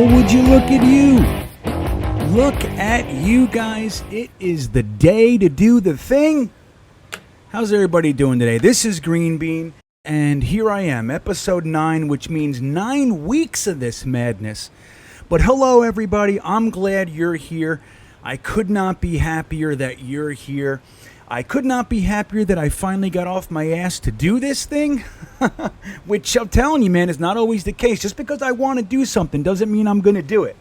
Well, would you look at you? Look at you guys. It is the day to do the thing. How's everybody doing today? This is Green Bean, and here I am, episode 9, which means 9 weeks of this madness. But hello, everybody. I'm glad you're here. I could not be happier that you're here. I could not be happier that I finally got off my ass to do this thing, which I'm telling you, man, is not always the case. Just because I want to do something doesn't mean I'm going to do it.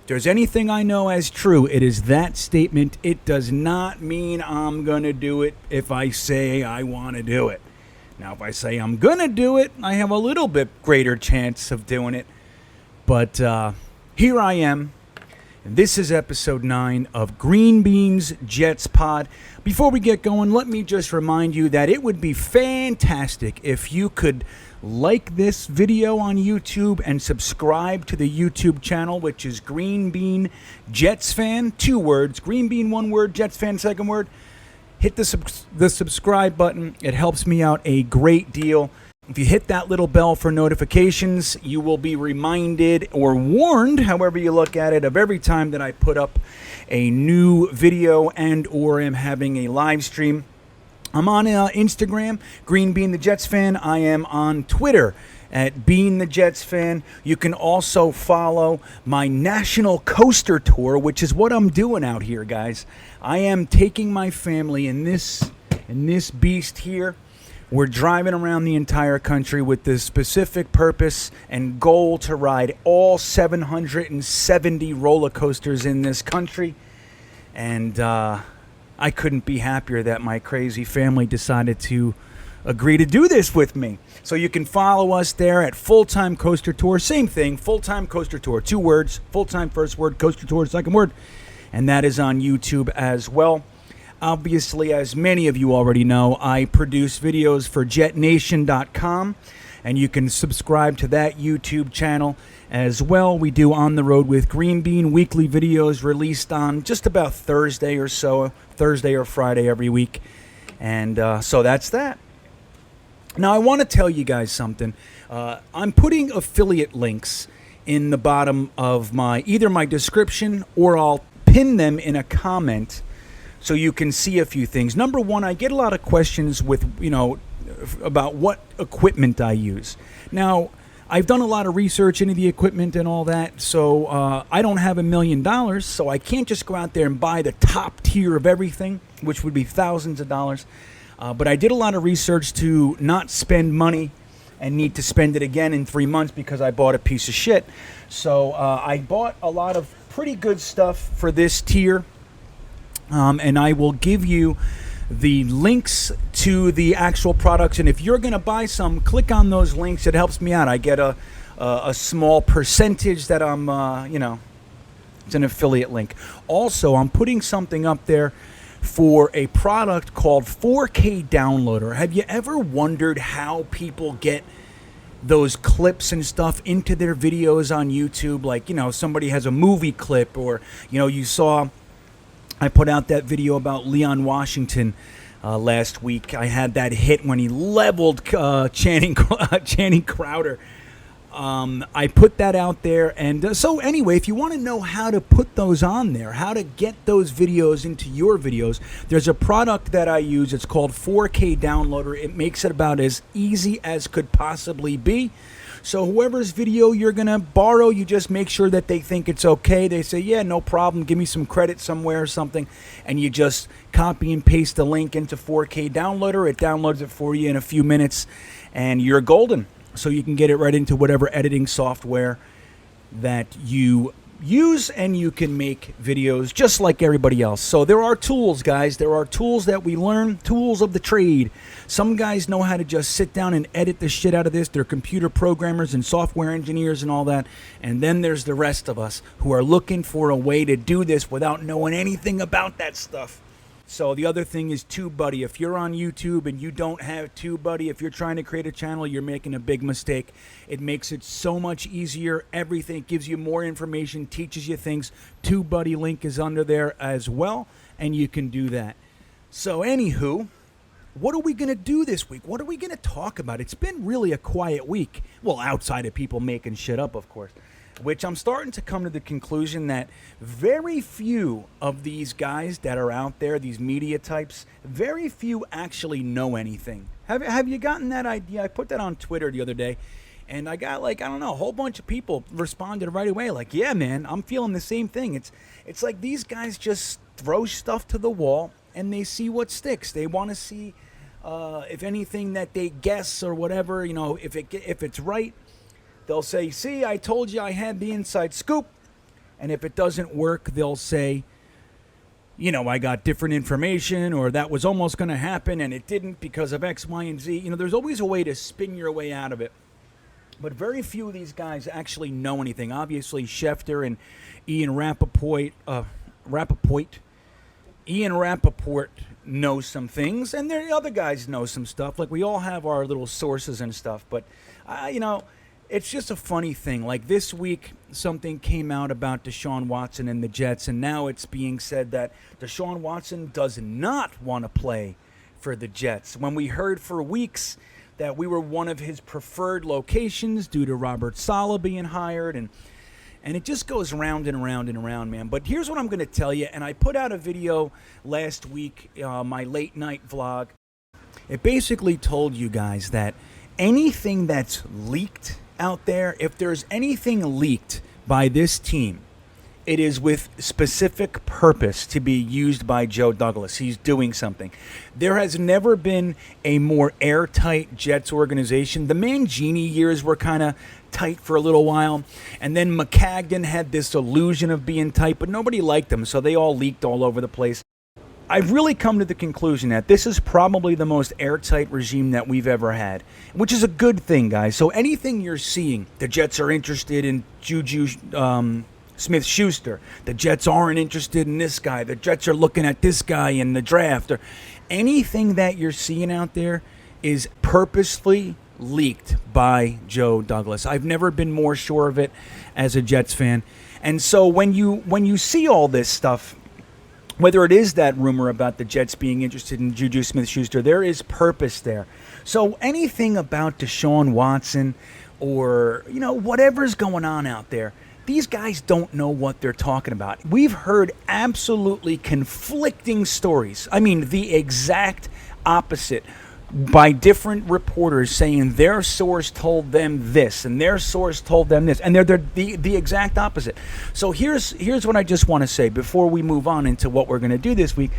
If there's anything I know as true, it is that statement. It does not mean I'm going to do it if I say I want to do it. Now, if I say I'm going to do it, I have a little bit greater chance of doing it. But here I am. And this is episode 9 of GreenBean's Jets Pod. Before we get going, let me just remind you that it would be fantastic if you could like this video on YouTube and subscribe to the YouTube channel, which is GreenBean Jetsfan, 2 words, GreenBean 1 word, Jetsfan 2nd word. Hit the subscribe button. It helps me out a great deal. If you hit that little bell for notifications, you will be reminded or warned, however you look at it, of every time that I put up a new video and or am having a live stream. I'm on Instagram, GreenBean the Jets Fan. I am on Twitter at Bean the Jets Fan. You can also follow my national coaster tour, which is what I'm doing out here, guys. I am taking my family in this beast here. We're driving around the entire country with the specific purpose and goal to ride all 770 roller coasters in this country. And I couldn't be happier that my crazy family decided to agree to do this with me. So you can follow us there at Full-Time Coaster Tour. Same thing, Full-Time Coaster Tour. 2 words, full-time first word, coaster tour second word. And that is on YouTube as well. Obviously, as many of you already know, I produce videos for Jetnation.com, and you can subscribe to that YouTube channel as well. We do On the Road with Green Bean weekly videos released on just about Thursday or so, Thursday or Friday every week. And so that's that. Now, I want to tell you guys something. I'm putting affiliate links in the bottom of either my description or I'll pin them in a comment so you can see a few things. Number one, I get a lot of questions about what equipment I use. Now, I've done a lot of research into the equipment and all that, so I don't have $1 million, so I can't just go out there and buy the top tier of everything, which would be thousands of dollars. But I did a lot of research to not spend money and need to spend it again in 3 months because I bought a piece of shit. So I bought a lot of pretty good stuff for this tier. And I will give you the links to the actual products. And if you're going to buy some, click on those links. It helps me out. I get a small percentage that I'm, it's an affiliate link. Also, I'm putting something up there for a product called 4K Downloader. Have you ever wondered how people get those clips and stuff into their videos on YouTube? Like, somebody has a movie clip or, you saw... I put out that video about Leon Washington last week. I had that hit when he leveled Channing Crowder. I put that out there. And so anyway, if you want to know how to put those on there, how to get those videos into your videos, there's a product that I use. It's called 4K Downloader. It makes it about as easy as could possibly be. So whoever's video you're going to borrow, you just make sure that they think it's okay. They say, yeah, no problem. Give me some credit somewhere or something. And you just copy and paste the link into 4K Downloader. It downloads it for you in a few minutes, and you're golden. So you can get it right into whatever editing software that you use, and you can make videos just like everybody else. So there are tools, guys. There are tools that we learn, tools of the trade. Some guys know how to just sit down and edit the shit out of this. They're computer programmers and software engineers and all that. And then there's the rest of us who are looking for a way to do this without knowing anything about that stuff. So the other thing is TubeBuddy. If you're on YouTube and you don't have TubeBuddy, if you're trying to create a channel, you're making a big mistake. It makes it so much easier. Everything gives you more information, teaches you things. TubeBuddy link is under there as well, and you can do that. So anywho, what are we going to do this week? What are we going to talk about? It's been really a quiet week. Well, outside of people making shit up, of course. which I'm starting to come to the conclusion that very few of these guys that are out there, these media types, very few actually know anything. Have you gotten that idea? I put that on Twitter the other day, and I got a whole bunch of people responded right away like, yeah, man, I'm feeling the same thing. It's like these guys just throw stuff to the wall, and they see what sticks. They want to see if anything that they guess or whatever, if it's right, they'll say, see, I told you I had the inside scoop. And if it doesn't work, they'll say, I got different information, or that was almost going to happen and it didn't because of X, Y, and Z. There's always a way to spin your way out of it. But very few of these guys actually know anything. Obviously, Schefter and Ian Rappaport know some things, and the other guys know some stuff. Like, we all have our little sources and stuff. But, it's just a funny thing. Like, this week, something came out about Deshaun Watson and the Jets, and now it's being said that Deshaun Watson does not want to play for the Jets. When we heard for weeks that we were one of his preferred locations due to Robert Saleh being hired, and it just goes round and around and around, man. But here's what I'm going to tell you, and I put out a video last week, my late night vlog. It basically told you guys that anything that's leaked out there, if there's anything leaked by this team, it is with specific purpose to be used by Joe Douglas. He's doing something. There has never been a more airtight Jets organization. The Mangini years were kind of tight for a little while, and then McCagden had this illusion of being tight, but nobody liked him, so they all leaked all over the place. I've really come to the conclusion that this is probably the most airtight regime that we've ever had, which is a good thing, guys. So anything you're seeing, the Jets are interested in Juju Smith-Schuster. The Jets aren't interested in this guy. The Jets are looking at this guy in the draft. Or anything that you're seeing out there is purposely leaked by Joe Douglas. I've never been more sure of it as a Jets fan. And so when you see all this stuff, whether it is that rumor about the Jets being interested in Juju Smith-Schuster, there is purpose there. So anything about Deshaun Watson or, whatever's going on out there, these guys don't know what they're talking about. We've heard absolutely conflicting stories. I mean, the exact opposite by different reporters saying their source told them this and their source told them this, and they're the exact opposite. So here's what I just want to say before we move on into what we're going to do this week.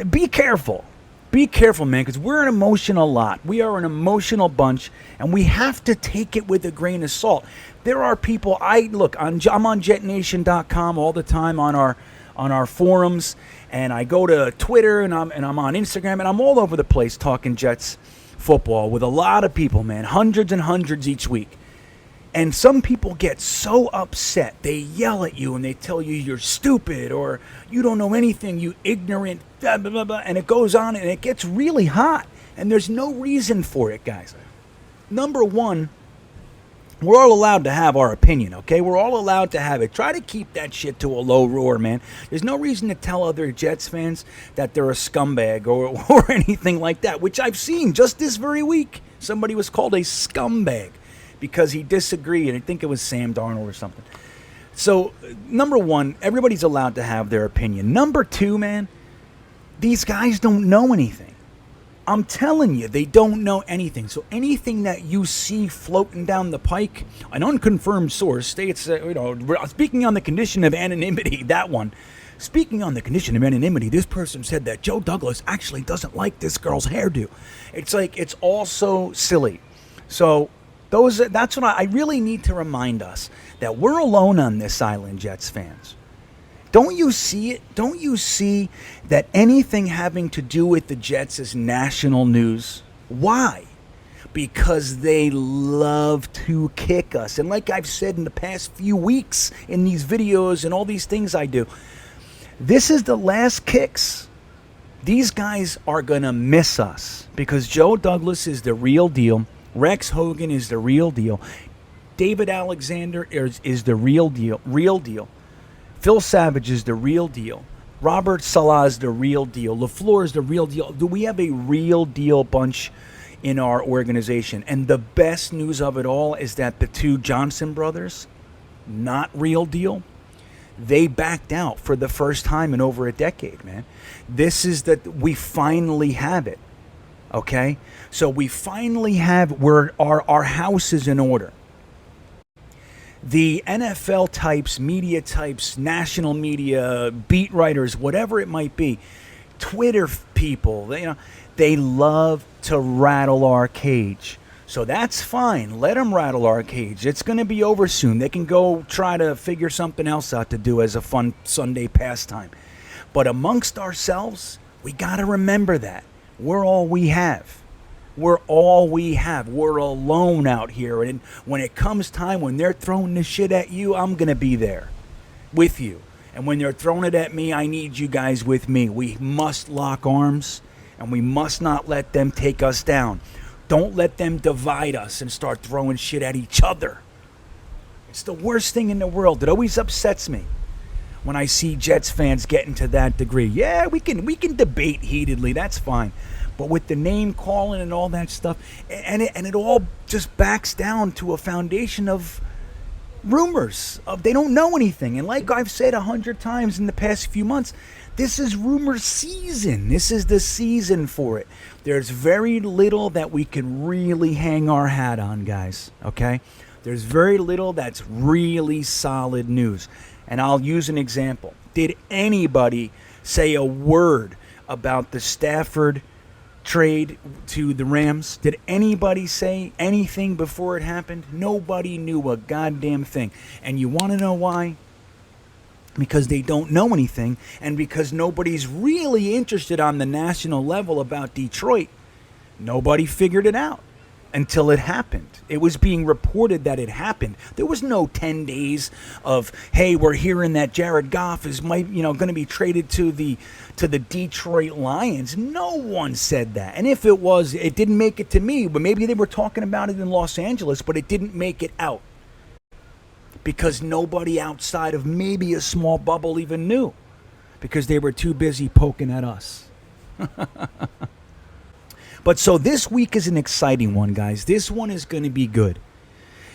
Be careful, man, because we're an emotional lot. We are an emotional bunch, and we have to take it with a grain of salt. There are people. I'm on Jetnation.com all the time on our forums, and I go to Twitter, and I'm on Instagram, and I'm all over the place talking Jets football with a lot of people, man, hundreds and hundreds each week. And some people get so upset, they yell at you and they tell you you're stupid or you don't know anything, you ignorant, blah, blah, blah, blah, and it goes on and it gets really hot, and there's no reason for it, guys. Number one, we're all allowed to have our opinion, okay? We're all allowed to have it. Try to keep that shit to a low roar, man. There's no reason to tell other Jets fans that they're a scumbag or anything like that, which I've seen just this very week. Somebody was called a scumbag because he disagreed, and I think it was Sam Darnold or something. So, number one, everybody's allowed to have their opinion. Number two, man, these guys don't know anything. I'm telling you, they don't know anything. So anything that you see floating down the pike, an unconfirmed source states, speaking on the condition of anonymity, that one. Speaking on the condition of anonymity, this person said that Joe Douglas actually doesn't like this girl's hairdo. It's like, it's all so silly. So that's what I really need to remind us, that we're alone on this island, Jets fans. Don't you see it? Don't you see that anything having to do with the Jets is national news? Why? Because they love to kick us. And like I've said in the past few weeks in these videos and all these things I do, this is the last kicks. These guys are going to miss us because Joe Douglas is the real deal. Rex Hogan is the real deal. David Alexander is the real deal. Phil Savage is the real deal. Robert Saleh is the real deal. LaFleur is the real deal. Do we have a real deal bunch in our organization? And the best news of it all is that the two Johnson brothers not real deal, they backed out for the first time in over a decade, man. This is that we finally have it. Okay? So we finally have where our house is in order. The NFL types, media types, national media, beat writers, whatever it might be, Twitter people, they love to rattle our cage. So that's fine. Let them rattle our cage. It's going to be over soon. They can go try to figure something else out to do as a fun Sunday pastime. But amongst ourselves, we got to remember that. We're all we have. We're all we have. We're alone out here. And when it comes time, when they're throwing this shit at you, I'm going to be there with you. And when they're throwing it at me, I need you guys with me. We must lock arms, and we must not let them take us down. Don't let them divide us and start throwing shit at each other. It's the worst thing in the world. It always upsets me when I see Jets fans getting to that degree. Yeah, we can debate heatedly. That's fine. But with the name calling and all that stuff, and it all just backs down to a foundation of rumors. They don't know anything. And like I've said 100 times in the past few months, this is rumor season. This is the season for it. There's very little that we can really hang our hat on, guys. Okay? There's very little that's really solid news. And I'll use an example. Did anybody say a word about the Stafford trade to the Rams? Did anybody say anything before it happened? Nobody knew a goddamn thing. And you want to know why? Because they don't know anything, and because nobody's really interested on the national level about Detroit. Nobody figured it out until it happened. It was being reported that it happened. There was no 10 days of, hey, we're hearing that Jared Goff is going to be traded to the Detroit Lions. No one said that. And if it was, it didn't make it to me. But maybe they were talking about it in Los Angeles, but it didn't make it out. Because nobody outside of maybe a small bubble even knew. Because they were too busy poking at us. But so this week is an exciting one, guys. This one is going to be good.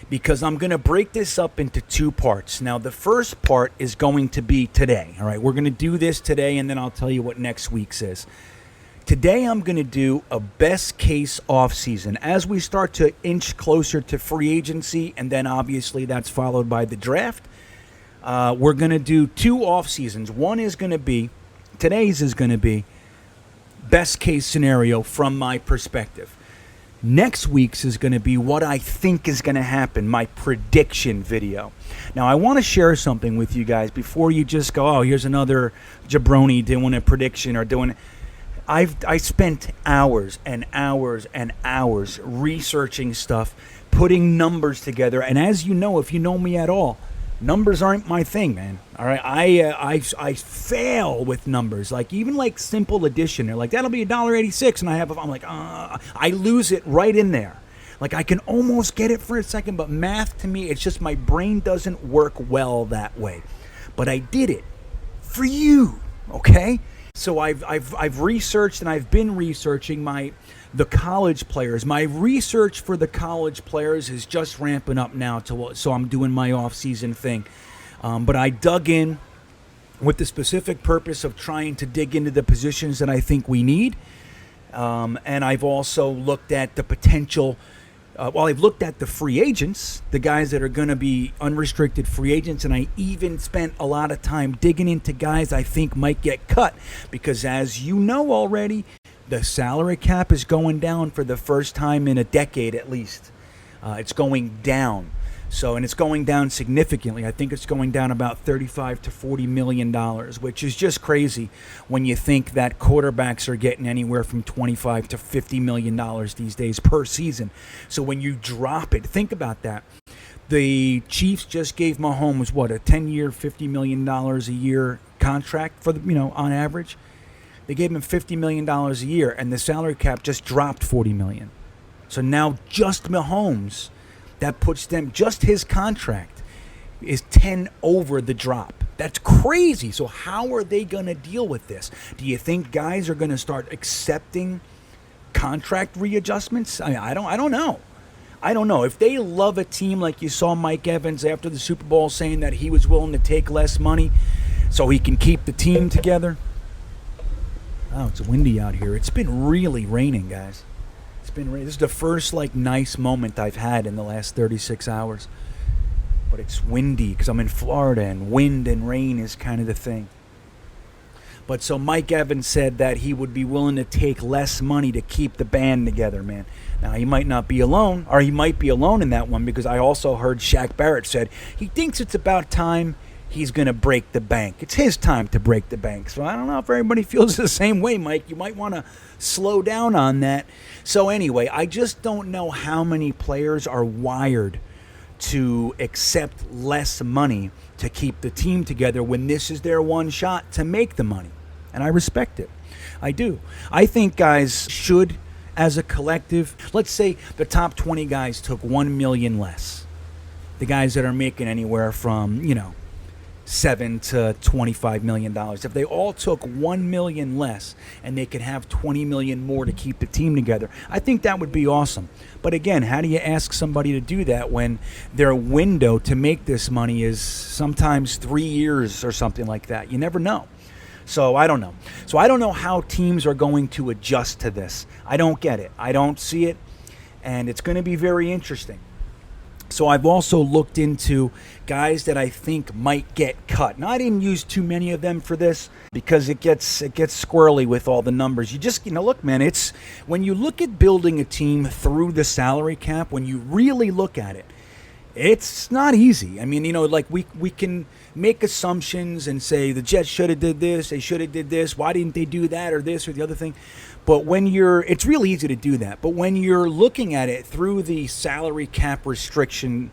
Because I'm going to break this up into two parts. Now, the first part is going to be today. All right, we're going to do this today, and then I'll tell you what next week's is. Today, I'm going to do a best case offseason as we start to inch closer to free agency, and then obviously that's followed by the draft. We're going to do two off seasons. One is going to be, today's is going to be best case scenario from my perspective. Next week's is going to be what I think is going to happen, my prediction video. Now, I want to share something with you guys before you just go, oh, here's another jabroni doing a prediction or doing it. I spent hours and hours and hours researching stuff, putting numbers together. And as you know, if you know me at all, numbers aren't my thing, man. All right, I fail with numbers. Like even like simple addition, they're like that'll be $1.86, and I'm like I lose it right in there. Like I can almost get it for a second, but math to me, it's just my brain doesn't work well that way. But I did it for you, okay? So I've researched and I've been researching the college players. My research for the college players is just ramping up now, so I'm doing my off-season thing. But I dug in with the specific purpose of trying to dig into the positions that I think we need. And I've also looked at the potential. I've looked at the free agents, the guys that are going to be unrestricted free agents, and I even spent a lot of time digging into guys I think might get cut because, as you know already, the salary cap is going down for the first time in a decade at least. It's going down. And it's going down significantly. I think it's going down about $35 to $40 million, which is just crazy when you think that quarterbacks are getting anywhere from $25 to $50 million these days per season. So when you drop it, think about that. The Chiefs just gave Mahomes, a 10-year, $50 million a year contract for on average. They gave him $50 million a year, and the salary cap just dropped $40 million. So now just Mahomes, that puts them, just his contract is 10 over the drop. That's crazy. So how are they going to deal with this? Do you think guys are going to start accepting contract readjustments? I don't know. I don't know. If they love a team like you saw Mike Evans after the Super Bowl saying that he was willing to take less money so he can keep the team together. Oh, it's windy out here. It's been really raining, guys. It's been raining. This is the first, nice moment I've had in the last 36 hours. But it's windy because I'm in Florida, and wind and rain is kind of the thing. But so Mike Evans said that he would be willing to take less money to keep the band together, man. Now, he might not be alone, or he might be alone in that one, because I also heard Shaq Barrett said he thinks it's about time he's going to break the bank. It's his time to break the bank. So I don't know if everybody feels the same way, Mike. You might want to slow down on that. So anyway, I just don't know how many players are wired to accept less money to keep the team together when this is their one shot to make the money. And I respect it. I do. I think guys should, as a collective, let's say the top 20 guys took $1 million less. The guys that are making anywhere from, $7 to $25 million. If they all took $1 million less and they could have $20 million more to keep the team together, I think that would be awesome. But again, how do you ask somebody to do that when their window to make this money is sometimes 3 years or something like that? You never know. So I don't know. So I don't know how teams are going to adjust to this. I don't get it. I don't see it. And it's going to be very interesting. So I've also looked into guys that I think might get cut. Now, I didn't use too many of them for this because it gets squirrely with all the numbers. You just, look, man, it's when you look at building a team through the salary cap, when you really look at it, it's not easy. I mean, we can make assumptions and say the Jets should have did this, they should have did this, why didn't they do that or this or the other thing? But it's really easy to do that. But when you're looking at it through the salary cap restriction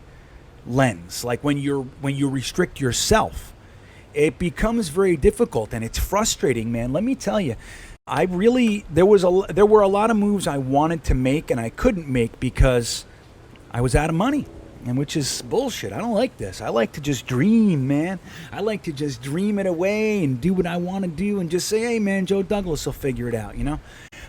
lens, like when you restrict yourself, it becomes very difficult and it's frustrating, man. Let me tell you, there were a lot of moves I wanted to make and I couldn't make because I was out of money. And which is bullshit. I don't like this. I like to just dream, man. I like to just dream it away and do what I want to do and just say, hey, man, Joe Douglas will figure it out,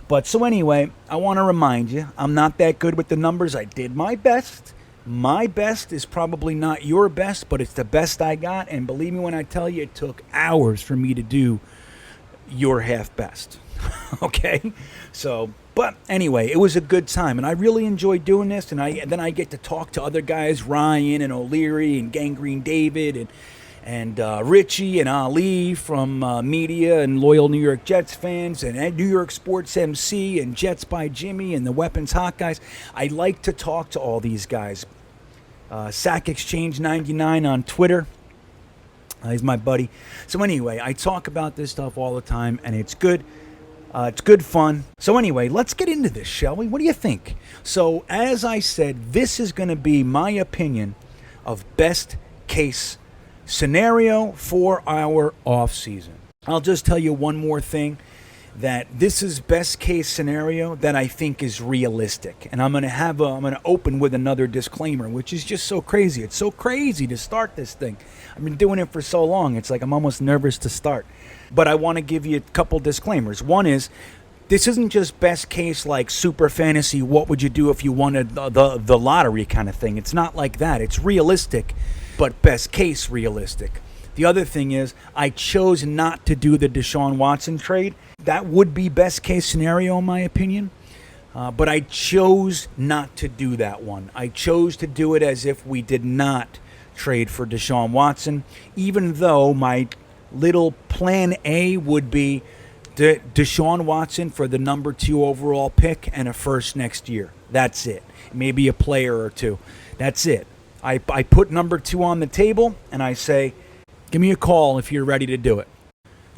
But so anyway, I want to remind you, I'm not that good with the numbers. I did my best. My best is probably not your best, but it's the best I got. And believe me when I tell you, it took hours for me to do your half best. Okay? But anyway, it was a good time, and I really enjoyed doing this, and then I get to talk to other guys, Ryan and O'Leary and Gangrene David and Richie and Ali from media and loyal New York Jets fans and New York Sports MC and Jets by Jimmy and the Weapons Hot guys. I like to talk to all these guys. Sack Exchange 99 on Twitter. He's my buddy. So anyway, I talk about this stuff all the time, and it's good. It's good fun. So anyway, let's get into this, shall we? What do you think? So as I said, this is going to be my opinion of best case scenario for our offseason. I'll just tell you one more thing, that this is best case scenario that I think is realistic. And I'm going to open with another disclaimer, which is just so crazy. It's so crazy to start this thing. I've been doing it for so long. It's like I'm almost nervous to start. But I want to give you a couple disclaimers. One is, this isn't just best case like super fantasy, what would you do if you won the lottery kind of thing. It's not like that. It's realistic, but best case realistic. The other thing is, I chose not to do the Deshaun Watson trade. That would be best case scenario in my opinion. But I chose not to do that one. I chose to do it as if we did not trade for Deshaun Watson, even though my little plan A would be Deshaun Watson for the number 2 overall pick and a first next year. That's it. Maybe a player or two. That's it. I put number 2 on the table and I say, give me a call if you're ready to do it.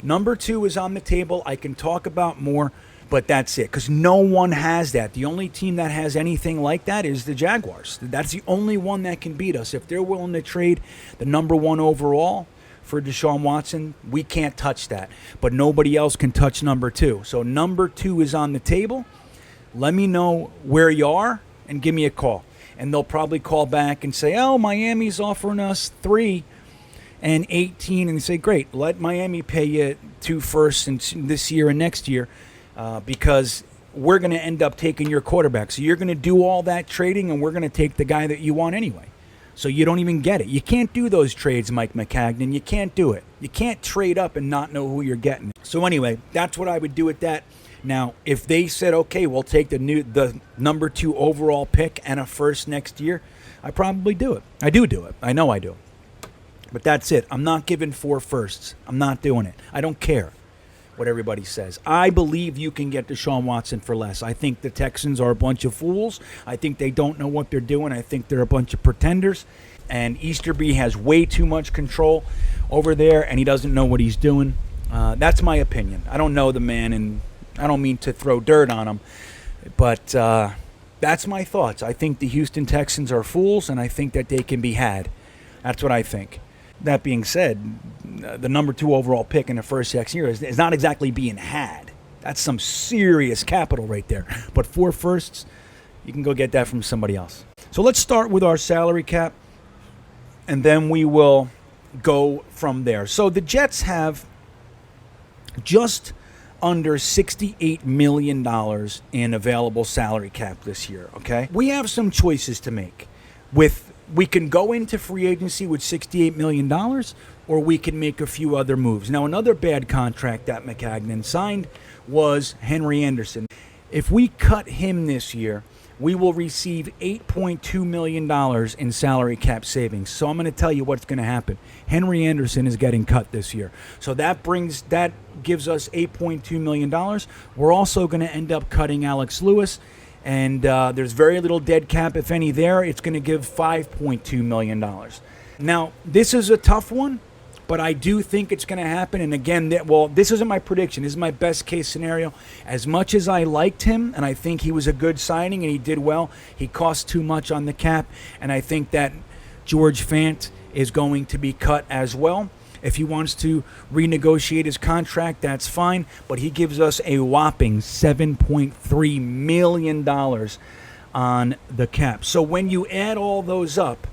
Number 2 is on the table. I can talk about more, but that's it. Because no one has that. The only team that has anything like that is the Jaguars. That's the only one that can beat us. If they're willing to trade the number 1 overall for Deshaun Watson, we can't touch that. But nobody else can touch number 2. So number 2 is on the table. Let me know where you are and give me a call. And they'll probably call back and say, oh, Miami's offering us 3 and 18. And say, great, let Miami pay you 2 firsts this year and next year because we're going to end up taking your quarterback. So you're going to do all that trading, and we're going to take the guy that you want anyway. So you don't even get it. You can't do those trades, Mike McCagnon. You can't do it. You can't trade up and not know who you're getting. So anyway, that's what I would do with that. Now, if they said, okay, we'll take the number 2 overall pick and a first next year, I probably do it. I do it. I know I do. But that's it. I'm not giving 4 firsts. I'm not doing it. I don't care what everybody says. I believe you can get Deshaun Watson for less. I think the Texans are a bunch of fools. I think they don't know what they're doing. I think they're a bunch of pretenders. And Easterby has way too much control over there, and he doesn't know what he's doing. That's my opinion. I don't know the man, and I don't mean to throw dirt on him, but that's my thoughts. I think the Houston Texans are fools, and I think that they can be had. That's what I think. That being said, the number 2 overall pick in the first 6 years is not exactly being had. That's some serious capital right there. But 4 firsts, you can go get that from somebody else. So let's start with our salary cap, and then we will go from there. So the Jets have just under $68 million in available salary cap this year, okay? We have some choices to make. We can go into free agency with $68 million, or we can make a few other moves. Now, another bad contract that McCagnon signed was Henry Anderson. If we cut him this year, we will receive $8.2 million in salary cap savings. So I'm going to tell you what's going to happen. Henry Anderson is getting cut this year. So that gives us $8.2 million. We're also going to end up cutting Alex Lewis. And there's very little dead cap, if any, there. It's going to give $5.2 million. Now, this is a tough one, but I do think it's going to happen. And again, this isn't my prediction. This is my best case scenario. As much as I liked him, and I think he was a good signing and he did well, he cost too much on the cap. And I think that George Fant is going to be cut as well. If he wants to renegotiate his contract, that's fine. But he gives us a whopping $7.3 million on the cap. So when you add all those up,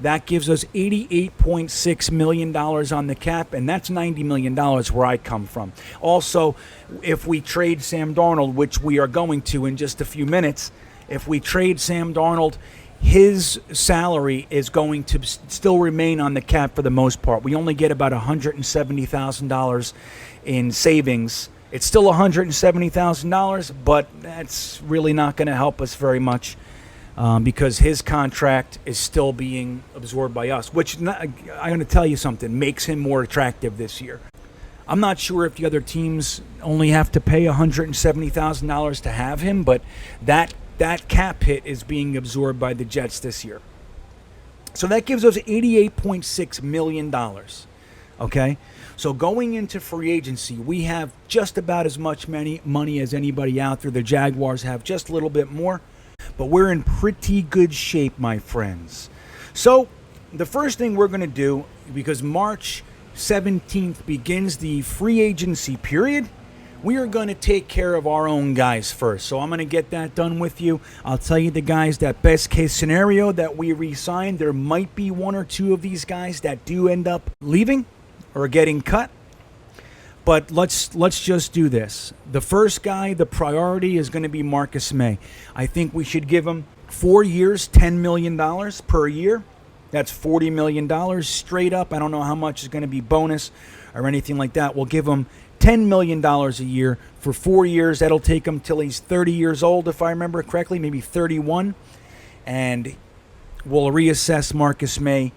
that gives us $88.6 million on the cap, and that's $90 million where I come from. Also, if we trade Sam Darnold, which we are going to in just a few minutes, if we trade Sam Darnold, his salary is going to still remain on the cap for the most part. We only get about $170,000 in savings. It's still $170,000, but that's really not going to help us very much because his contract is still being absorbed by us, which, I'm going to tell you something, makes him more attractive this year. I'm not sure if the other teams only have to pay $170,000 to have him, but that cap hit is being absorbed by the Jets this year. So that gives us $88.6 million, okay? So going into free agency, we have just about as much money as anybody out there. The Jaguars have just a little bit more, but we're in pretty good shape, my friends. So the first thing we're going to do, because March 17th begins the free agency period, we are going to take care of our own guys first. So I'm going to get that done with you. I'll tell you the guys that best case scenario that we re-sign. There might be 1 or 2 of these guys that do end up leaving or getting cut. But let's just do this. The first guy, the priority is going to be Marcus May. I think we should give him 4 years, $10 million per year. That's $40 million straight up. I don't know how much is going to be bonus or anything like that. We'll give him $10 million a year for 4 years. That'll take him till he's 30 years old, if I remember correctly, maybe 31. And we'll reassess Marcus May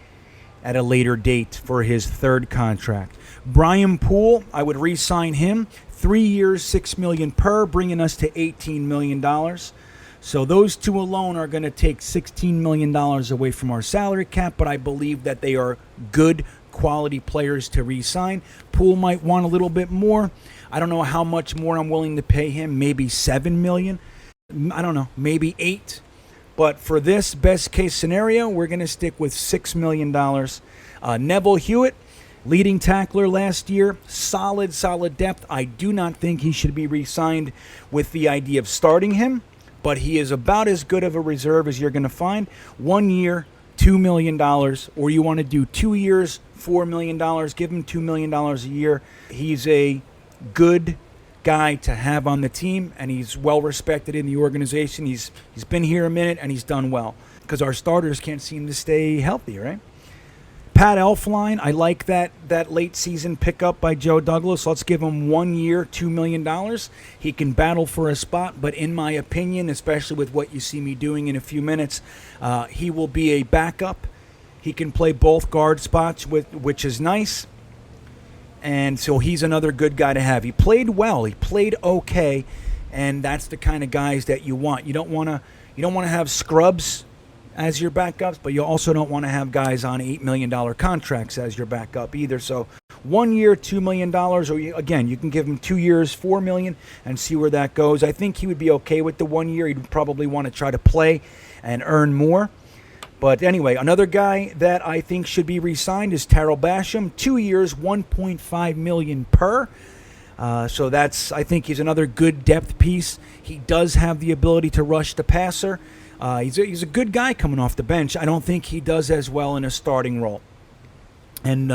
at a later date for his third contract. Brian Poole, I would re-sign him. 3 years, $6 million per, bringing us to $18 million. So those 2 alone are going to take $16 million away from our salary cap, but I believe that they are good quality players to re-sign. Poole might want a little bit more. I don't know how much more I'm willing to pay him. Maybe $7 million. I don't know. Maybe $8 million. But for this best case scenario, we're going to stick with $6 million. Neville Hewitt, leading tackler last year. Solid depth. I do not think he should be re-signed with the idea of starting him, but he is about as good of a reserve as you're going to find. 1 year, $2 million, or you want to do 2 years, $4 million, give him $2 million a year. He's a good guy to have on the team, and he's well respected in the organization. He's been here a minute, and he's done well because our starters can't seem to stay healthy, right? Pat Elflein, I like that late season pickup by Joe Douglas. Let's give him 1 year, $2 million. He can battle for a spot, but in my opinion, especially with what you see me doing in a few minutes, he will be a backup. He can play both guard spots, which is nice. And so he's another good guy to have. He played well. He played okay, and that's the kind of guys that you want. You don't want to have scrubs as your backups, but you also don't want to have guys on $8 million contracts as your backup either. So 1 year, $2 million, or again, you can give him 2 years, $4 million, and see where that goes. I think he would be okay with the 1 year. He'd probably want to try to play and earn more. But anyway, another guy that I think should be re-signed is Terrell Basham. 2 years, $1.5 million per. So I think he's another good depth piece. He does have the ability to rush the passer. He's a good guy coming off the bench. I don't think he does as well in a starting role. And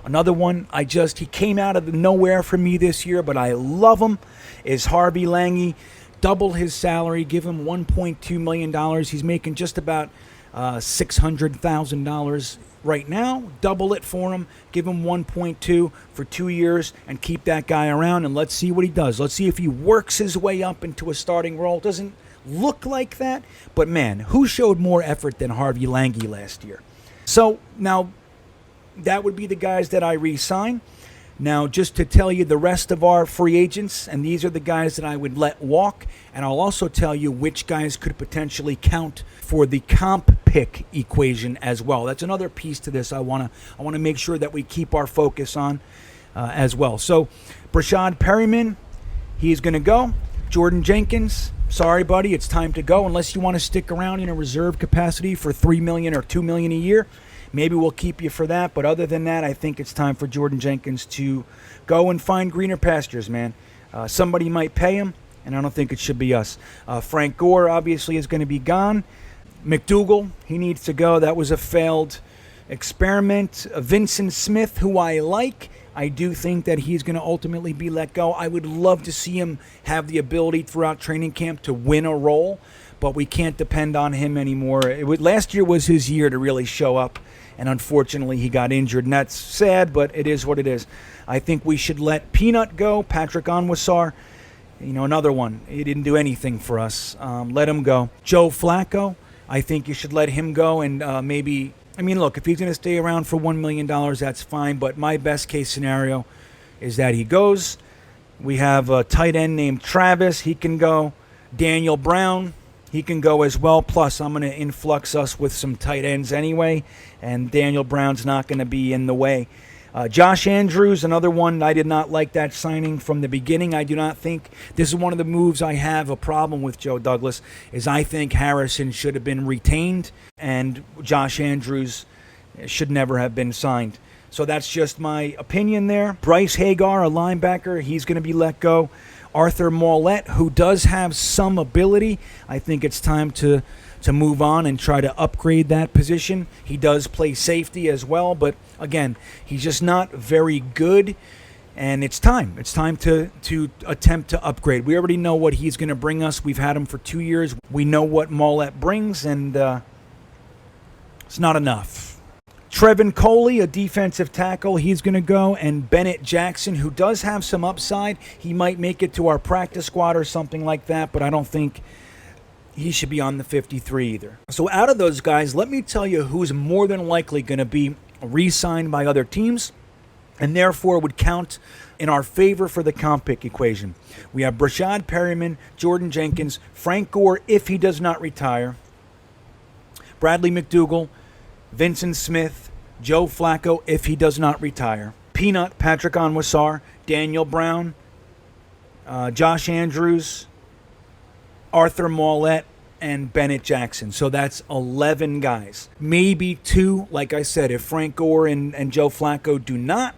another one, he came out of the nowhere for me this year, but I love him, is Harvey Lange. Double his salary, give him $1.2 million. He's making just about $600,000 right now. Double it for him, give him 1.2 for 2 years, and keep that guy around, and let's see what he does. Let's see if he works his way up into a starting role. Doesn't look like that, but man, who showed more effort than Harvey Lange last year? So now that would be the guys that I re-sign. Now, just to tell you the rest of our free agents, and these are the guys that I would let walk, and I'll also tell you which guys could potentially count for the comp pick equation as well. That's another piece to this I want to make sure that we keep our focus on as well. So, Brashad Perryman, he's going to go. Jordan Jenkins, sorry, buddy, it's time to go. Unless you want to stick around in a reserve capacity for $3 million or $2 million a year, maybe we'll keep you for that. But other than that, I think it's time for Jordan Jenkins to go and find greener pastures, man. Somebody might pay him, and I don't think it should be us. Frank Gore, obviously, is going to be gone. McDougal, he needs to go. That was a failed experiment. Vincent Smith, who I like, I do think that he's going to ultimately be let go. I would love to see him have the ability throughout training camp to win a role, but we can't depend on him anymore. Last year was his year to really show up, and unfortunately he got injured, and that's sad, but it is what it is. I think we should let Peanut go, Patrick Onwuasor, another one. He didn't do anything for us. Let him go. Joe Flacco, I think you should let him go, and look, if he's going to stay around for $1 million, that's fine, but my best case scenario is that he goes. We have a tight end named Travis. He can go. Daniel Brown, he can go as well. Plus, I'm going to influx us with some tight ends anyway, and Daniel Brown's not going to be in the way. Josh Andrews, another one. I did not like that signing from the beginning. I do not think this is one of the moves I have a problem with Joe Douglas, is I think Harrison should have been retained and Josh Andrews should never have been signed. So that's just my opinion there. Bryce Hagar, a linebacker, he's going to be let go. Arthur Mollett, who does have some ability, I think it's time to move on and try to upgrade that position. He does play safety as well, but again, he's just not very good, and it's time. It's time to attempt to upgrade. We already know what he's going to bring us. We've had him for 2 years. We know what Mollett brings, and it's not enough. Trevin Coley, a defensive tackle, he's going to go, and Bennett Jackson, who does have some upside. He might make it to our practice squad or something like that, but I don't think he should be on the 53 either. So out of those guys, let me tell you who's more than likely going to be re-signed by other teams and therefore would count in our favor for the comp pick equation. We have Brashad Perryman, Jordan Jenkins, Frank Gore if he does not retire, Bradley McDougal, Vincent Smith, Joe Flacco if he does not retire, Peanut, Patrick Onwuasor, Daniel Brown, Josh Andrews, Arthur Mollett, and Bennett Jackson. So that's 11 guys. Maybe 2, like I said, if Frank Gore and Joe Flacco do not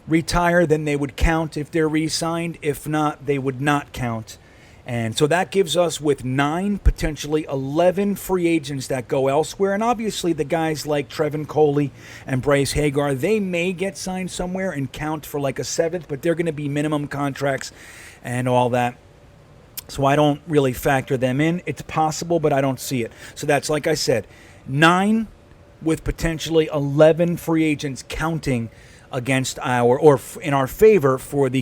retire, then they would count if they're re-signed. If not, they would not count. And so that gives us with 9, potentially 11 free agents that go elsewhere. And obviously the guys like Trevin Coley and Bryce Hagar, they may get signed somewhere and count for like a 7th, but they're going to be minimum contracts and all that. So I don't really factor them in. It's possible, but I don't see it. So that's, like I said, 9 with potentially 11 free agents counting against in our favor for the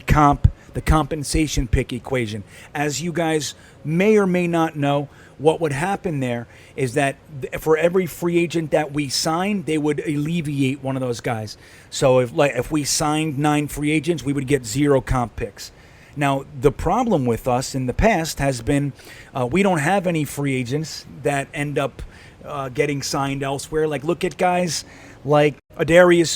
compensation pick equation. As you guys may or may not know, what would happen there is that for every free agent that we sign, they would alleviate one of those guys. So if we signed 9 free agents, we would get 0 comp picks. Now, the problem with us in the past has been we don't have any free agents that end up getting signed elsewhere. Like, look at guys like Adarius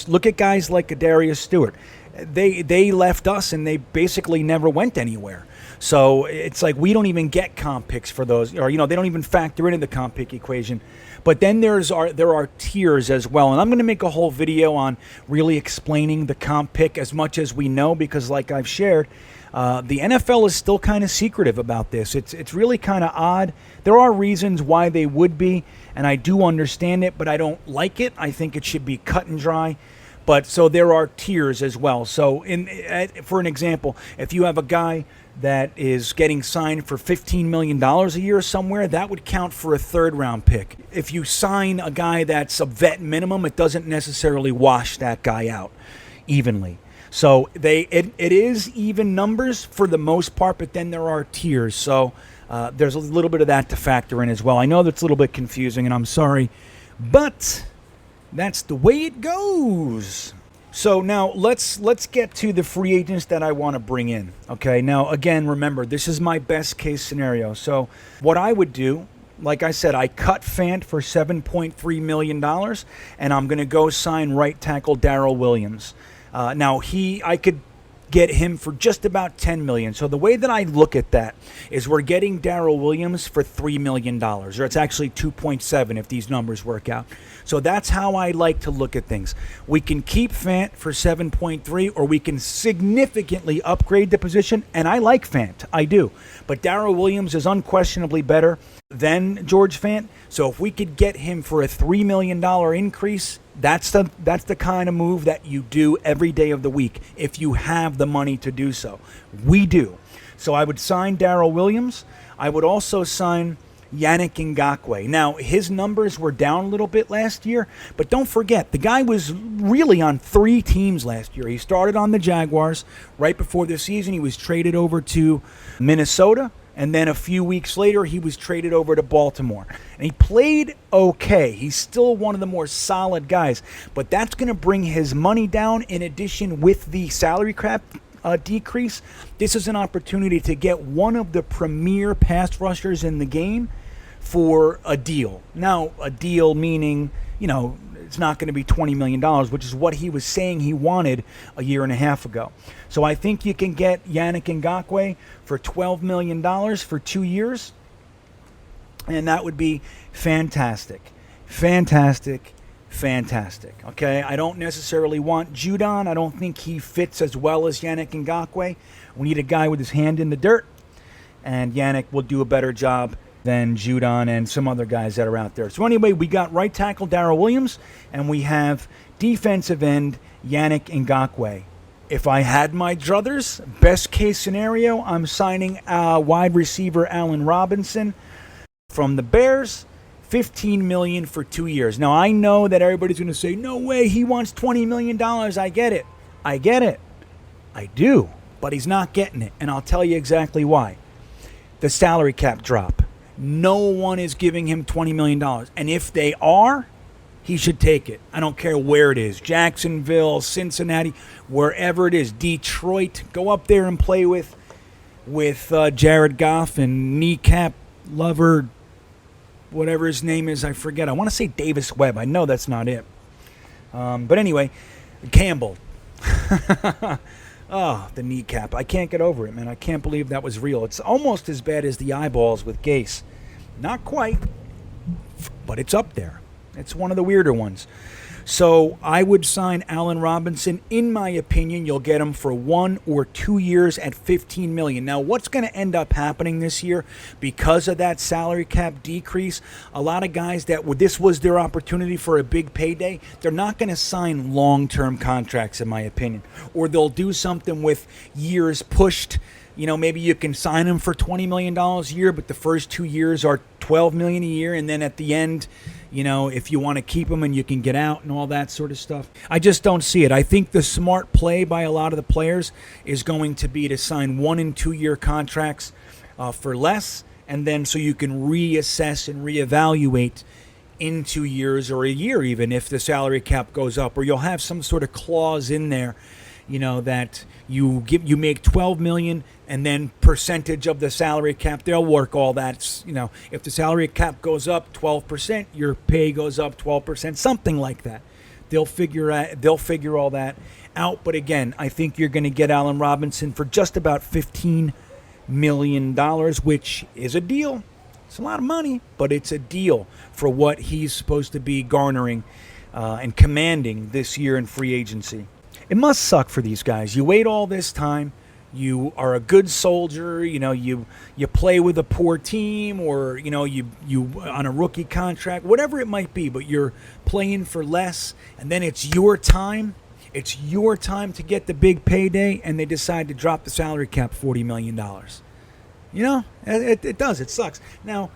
Stewart. They left us and they basically never went anywhere. So it's like we don't even get comp picks for those, or they don't even factor into the comp pick equation. But then there are tiers as well, and I'm going to make a whole video on really explaining the comp pick as much as we know, because like I've shared, the NFL is still kind of secretive about this. It's really kind of odd. There are reasons why they would be, and I do understand it, but I don't like it. I think it should be cut and dry. But so there are tiers as well. So for an example, if you have a guy that is getting signed for $15 million a year somewhere, that would count for a 3rd-round pick. If you sign a guy that's a vet minimum, it doesn't necessarily wash that guy out evenly. So it is even numbers for the most part, but then there are tiers. So there's a little bit of that to factor in as well. I know that's a little bit confusing, and I'm sorry, but that's the way it goes. So now let's get to the free agents that I want to bring in. Okay, now again, remember, this is my best case scenario. So what I would do, like I said, I cut Fant for $7.3 million, and I'm going to go sign right tackle Darrell Williams. Now I could get him for just about $10 million. So the way that I look at that is we're getting Darrell Williams for $3 million, or it's actually 2.7 if these numbers work out. So that's how I like to look at things. We can keep Fant for 7.3, or we can significantly upgrade the position, and I like Fant, I do. But Darrell Williams is unquestionably better than George Fant. So if we could get him for a $3 million increase, that's the kind of move that you do every day of the week if you have the money to do so. We do. So I would sign Darrell Williams. I would also sign Yannick Ngakoue. Now, his numbers were down a little bit last year, but don't forget, the guy was really on 3 teams last year. He started on the Jaguars. Right before the season, he was traded over to Minnesota. And then a few weeks later, he was traded over to Baltimore. And he played okay. He's still one of the more solid guys. But that's going to bring his money down. In addition, with the salary cap decrease, this is an opportunity to get one of the premier pass rushers in the game for a deal. Now, a deal meaning, it's not going to be $20 million, which is what he was saying he wanted a year and a half ago. So I think you can get Yannick Ngakoue for $12 million for 2 years, and that would be fantastic. Fantastic. Okay, I don't necessarily want Judon. I don't think he fits as well as Yannick Ngakoue. We need a guy with his hand in the dirt, and Yannick will do a better job than Judon and some other guys that are out there. So anyway, we got right tackle Darrell Williams, and we have defensive end Yannick Ngakoue. If I had my druthers, best case scenario, I'm signing wide receiver Allen Robinson from the Bears, $15 million for 2 years. Now, I know that everybody's going to say, no way, he wants $20 million. I get it. I do, but he's not getting it, and I'll tell you exactly why. The salary cap drop. No one is giving him $20 million. And if they are, he should take it. I don't care where it is. Jacksonville, Cincinnati, wherever it is. Detroit. Go up there and play with Jared Goff and kneecap lover, whatever his name is. I forget. I want to say Davis Webb. I know that's not it. But anyway, Campbell. Oh, the kneecap. I can't get over it, man. I can't believe that was real. It's almost as bad as the eyeballs with Gase. Not quite, but it's up there. It's one of the weirder ones. So I would sign Allen Robinson. In my opinion, you'll get him for 1 or 2 years at $15 million. Now, what's going to end up happening this year because of that salary cap decrease? A lot of guys this was their opportunity for a big payday. They're not going to sign long-term contracts, in my opinion, or they'll do something with years pushed. Maybe you can sign them for $20 million a year, but the first 2 years are $12 million a year, and then at the end, if you want to keep them and you can get out and all that sort of stuff. I just don't see it. I think the smart play by a lot of the players is going to be to sign 1 and 2 year contracts for less, and then so you can reassess and reevaluate in 2 years or a year even if the salary cap goes up, or you'll have some sort of clause in there, that you make $12 million and then percentage of the salary cap. They'll work all that. If the salary cap goes up 12%, your pay goes up 12%, something like that. They'll figure all that out. But again, I think you're going to get Allen Robinson for just about $15 million, which is a deal. It's a lot of money, but it's a deal for what he's supposed to be garnering and commanding this year in free agency. It must suck for these guys. You wait all this time. You are a good soldier. You play with a poor team, or you on a rookie contract, whatever it might be. But you're playing for less, and then it's your time. It's your time to get the big payday, and they decide to drop the salary cap $40 million. It does. It sucks. Now,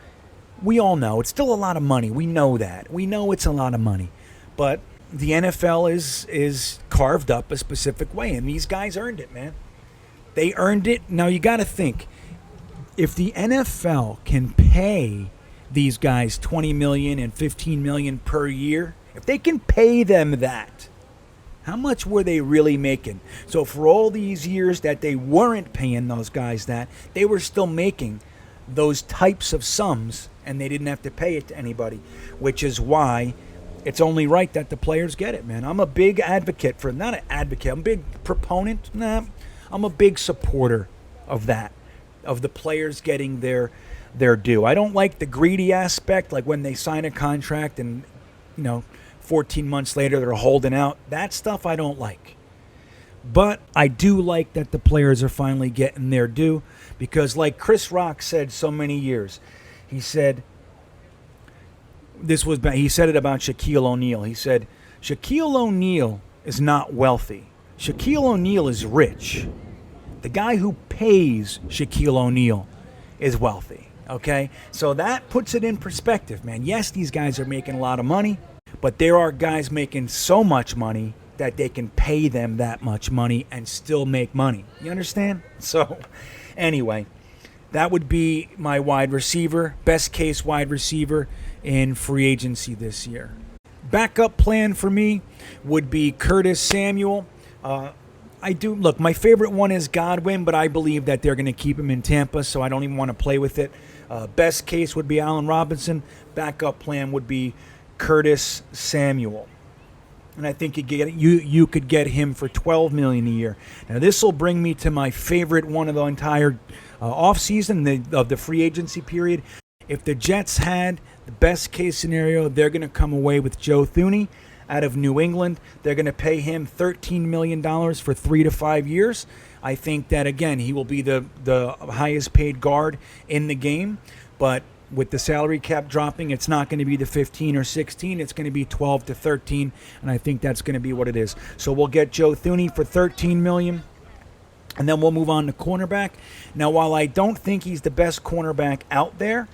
we all know it's still a lot of money. We know that. We know it's a lot of money, but the NFL is carved up a specific way, and these guys earned it, man. They earned it. Now, you got to think, if the NFL can pay these guys $20 million and $15 million per year, if they can pay them that, how much were they really making? So for all these years that they weren't paying those guys that, they were still making those types of sums, and they didn't have to pay it to anybody, which is why it's only right that the players get it, man. I'm a big advocate for, not an advocate, I'm a big proponent. I'm a big supporter of that, of the players getting their due. I don't like the greedy aspect, like when they sign a contract and, 14 months later they're holding out. That stuff I don't like. But I do like that the players are finally getting their due, because like Chris Rock said so many years, he said, he said it about Shaquille O'Neal. He said, Shaquille O'Neal is not wealthy. Shaquille O'Neal is rich. The guy who pays Shaquille O'Neal is wealthy. Okay? So that puts it in perspective, man. Yes, these guys are making a lot of money, but there are guys making so much money that they can pay them that much money and still make money. You understand? So, anyway, that would be my wide receiver, best case wide receiver in free agency this year. Backup plan for me would be Curtis Samuel. My favorite one is Godwin, but I believe that they're going to keep him in Tampa, so I don't even want to play with it. Best case would be Allen Robinson. Backup plan would be Curtis Samuel. And I think you could get him for $12 million a year. Now, this will bring me to my favorite one of the entire offseason, of the free agency period. If the Jets had the best case scenario, they're going to come away with Joe Thuney out of New England. They're going to pay him $13 million for 3 to 5 years. I think that, again, he will be the highest paid guard in the game. But with the salary cap dropping, it's not going to be the 15 or 16. It's going to be 12 to 13, and I think that's going to be what it is. So we'll get Joe Thuney for $13 million. And then we'll move on to cornerback. Now, while I don't think he's the best cornerback out there,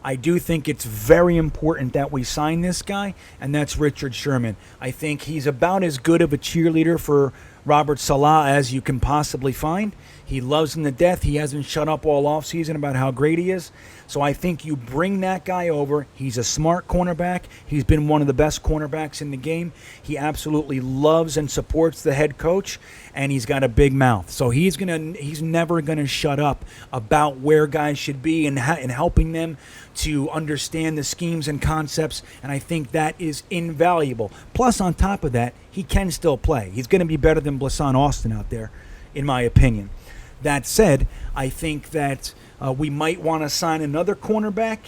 I do think it's very important that we sign this guy, and that's Richard Sherman. I think he's about as good of a cheerleader for Robert Saleh as you can possibly find. He loves him to death. He hasn't shut up all offseason about how great he is. So I think you bring that guy over. He's a smart cornerback. He's been one of the best cornerbacks in the game. He absolutely loves and supports the head coach, and he's got a big mouth. So he's never gonna shut up about where guys should be and helping them to understand the schemes and concepts. And I think that is invaluable. Plus, on top of that, he can still play. He's going to be better than Blasson Austin out there, in my opinion. That said, I think that we might want to sign another cornerback.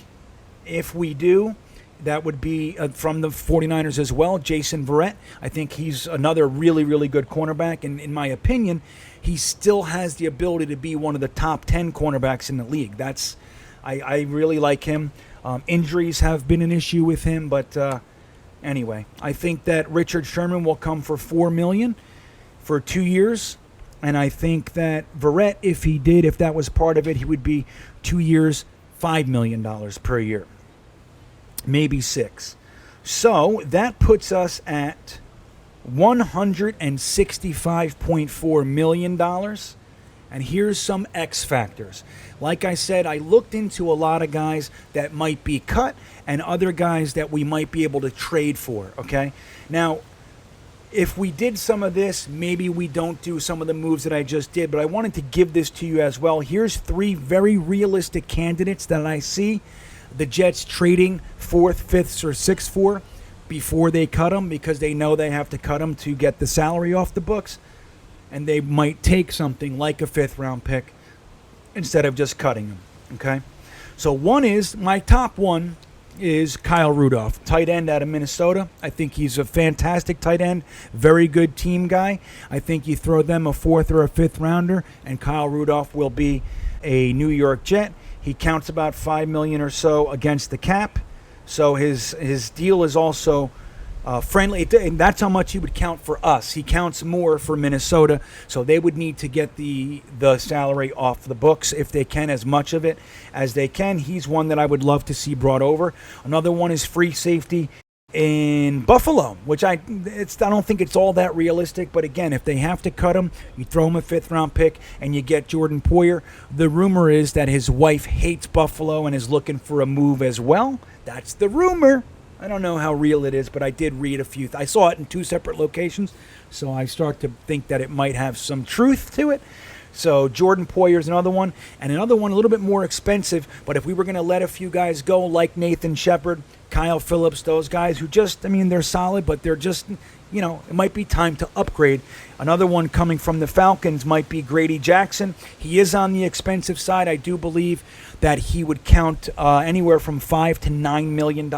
If we do, that would be from the 49ers as well, Jason Verrett. I think he's another really, really good cornerback. And in my opinion, he still has the ability to be one of the top 10 cornerbacks in the league. I really like him. Injuries have been an issue with him, but anyway, I think that Richard Sherman will come for $4 million for 2 years. And I think that Verrett, if that was part of it, he would be 2 years, $5 million per year. Maybe 6. So that puts us at $165.4 million. And here's some X factors. Like I said, I looked into a lot of guys that might be cut and other guys that we might be able to trade for, okay? Now, if we did some of this, maybe we don't do some of the moves that I just did, but I wanted to give this to you as well. Here's 3 very realistic candidates that I see the Jets trading 4th, 5th, or 6th for before they cut them, because they know they have to cut them to get the salary off the books, and they might take something like a 5th round pick instead of just cutting them, okay? So my top one is Kyle Rudolph, tight end out of Minnesota. I think he's a fantastic tight end, very good team guy. I think you throw them a 4th or a 5th rounder, and Kyle Rudolph will be a New York Jet. He counts about $5 million or so against the cap, so his deal is also friendly, and that's how much he would count for us. He counts more for Minnesota, so they would need to get the salary off the books if they can, as much of it as they can. He's one that I would love to see brought over. Another one is free safety in Buffalo, which I don't think it's all that realistic, but again, if they have to cut him, you throw him a 5th round pick and you get Jordan Poyer. The rumor is that his wife hates Buffalo and is looking for a move as well. That's the rumor. I don't know how real it is, but I did read a few. I saw it in 2 separate locations, so I start to think that it might have some truth to it. So Jordan Poyer is another one, and another one a little bit more expensive, but if we were going to let a few guys go, like Nathan Shepard, Kyle Phillips, those guys who they're solid, but they're just, it might be time to upgrade. Another one coming from the Falcons might be Grady Jackson. He is on the expensive side. I do believe that he would count anywhere from $5 to $9 million.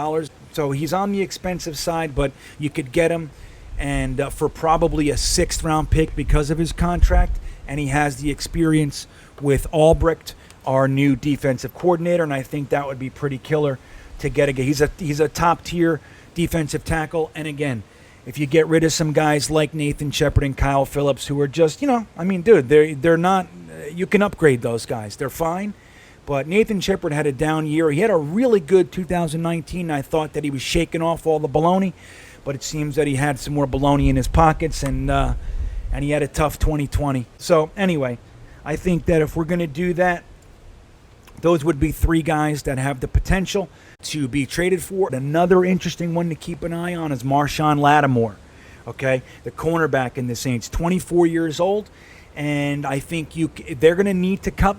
So he's on the expensive side, but you could get him and for probably a 6th round pick because of his contract, and he has the experience with Albrecht, our new defensive coordinator, and I think that would be pretty killer to get a guy. He's a top tier defensive tackle, and again, if you get rid of some guys like Nathan Shepard and Kyle Phillips, who are just, they're not. You can upgrade those guys; they're fine. But Nathan Shepard had a down year. He had a really good 2019. I thought that he was shaking off all the baloney, but it seems that he had some more baloney in his pockets, and he had a tough 2020. So anyway, I think that if we're going to do that, those would be 3 guys that have the potential to be traded for. Another interesting one to keep an eye on is Marshawn Lattimore, okay, the cornerback in the Saints, 24 years old, and I think they're going to need to cut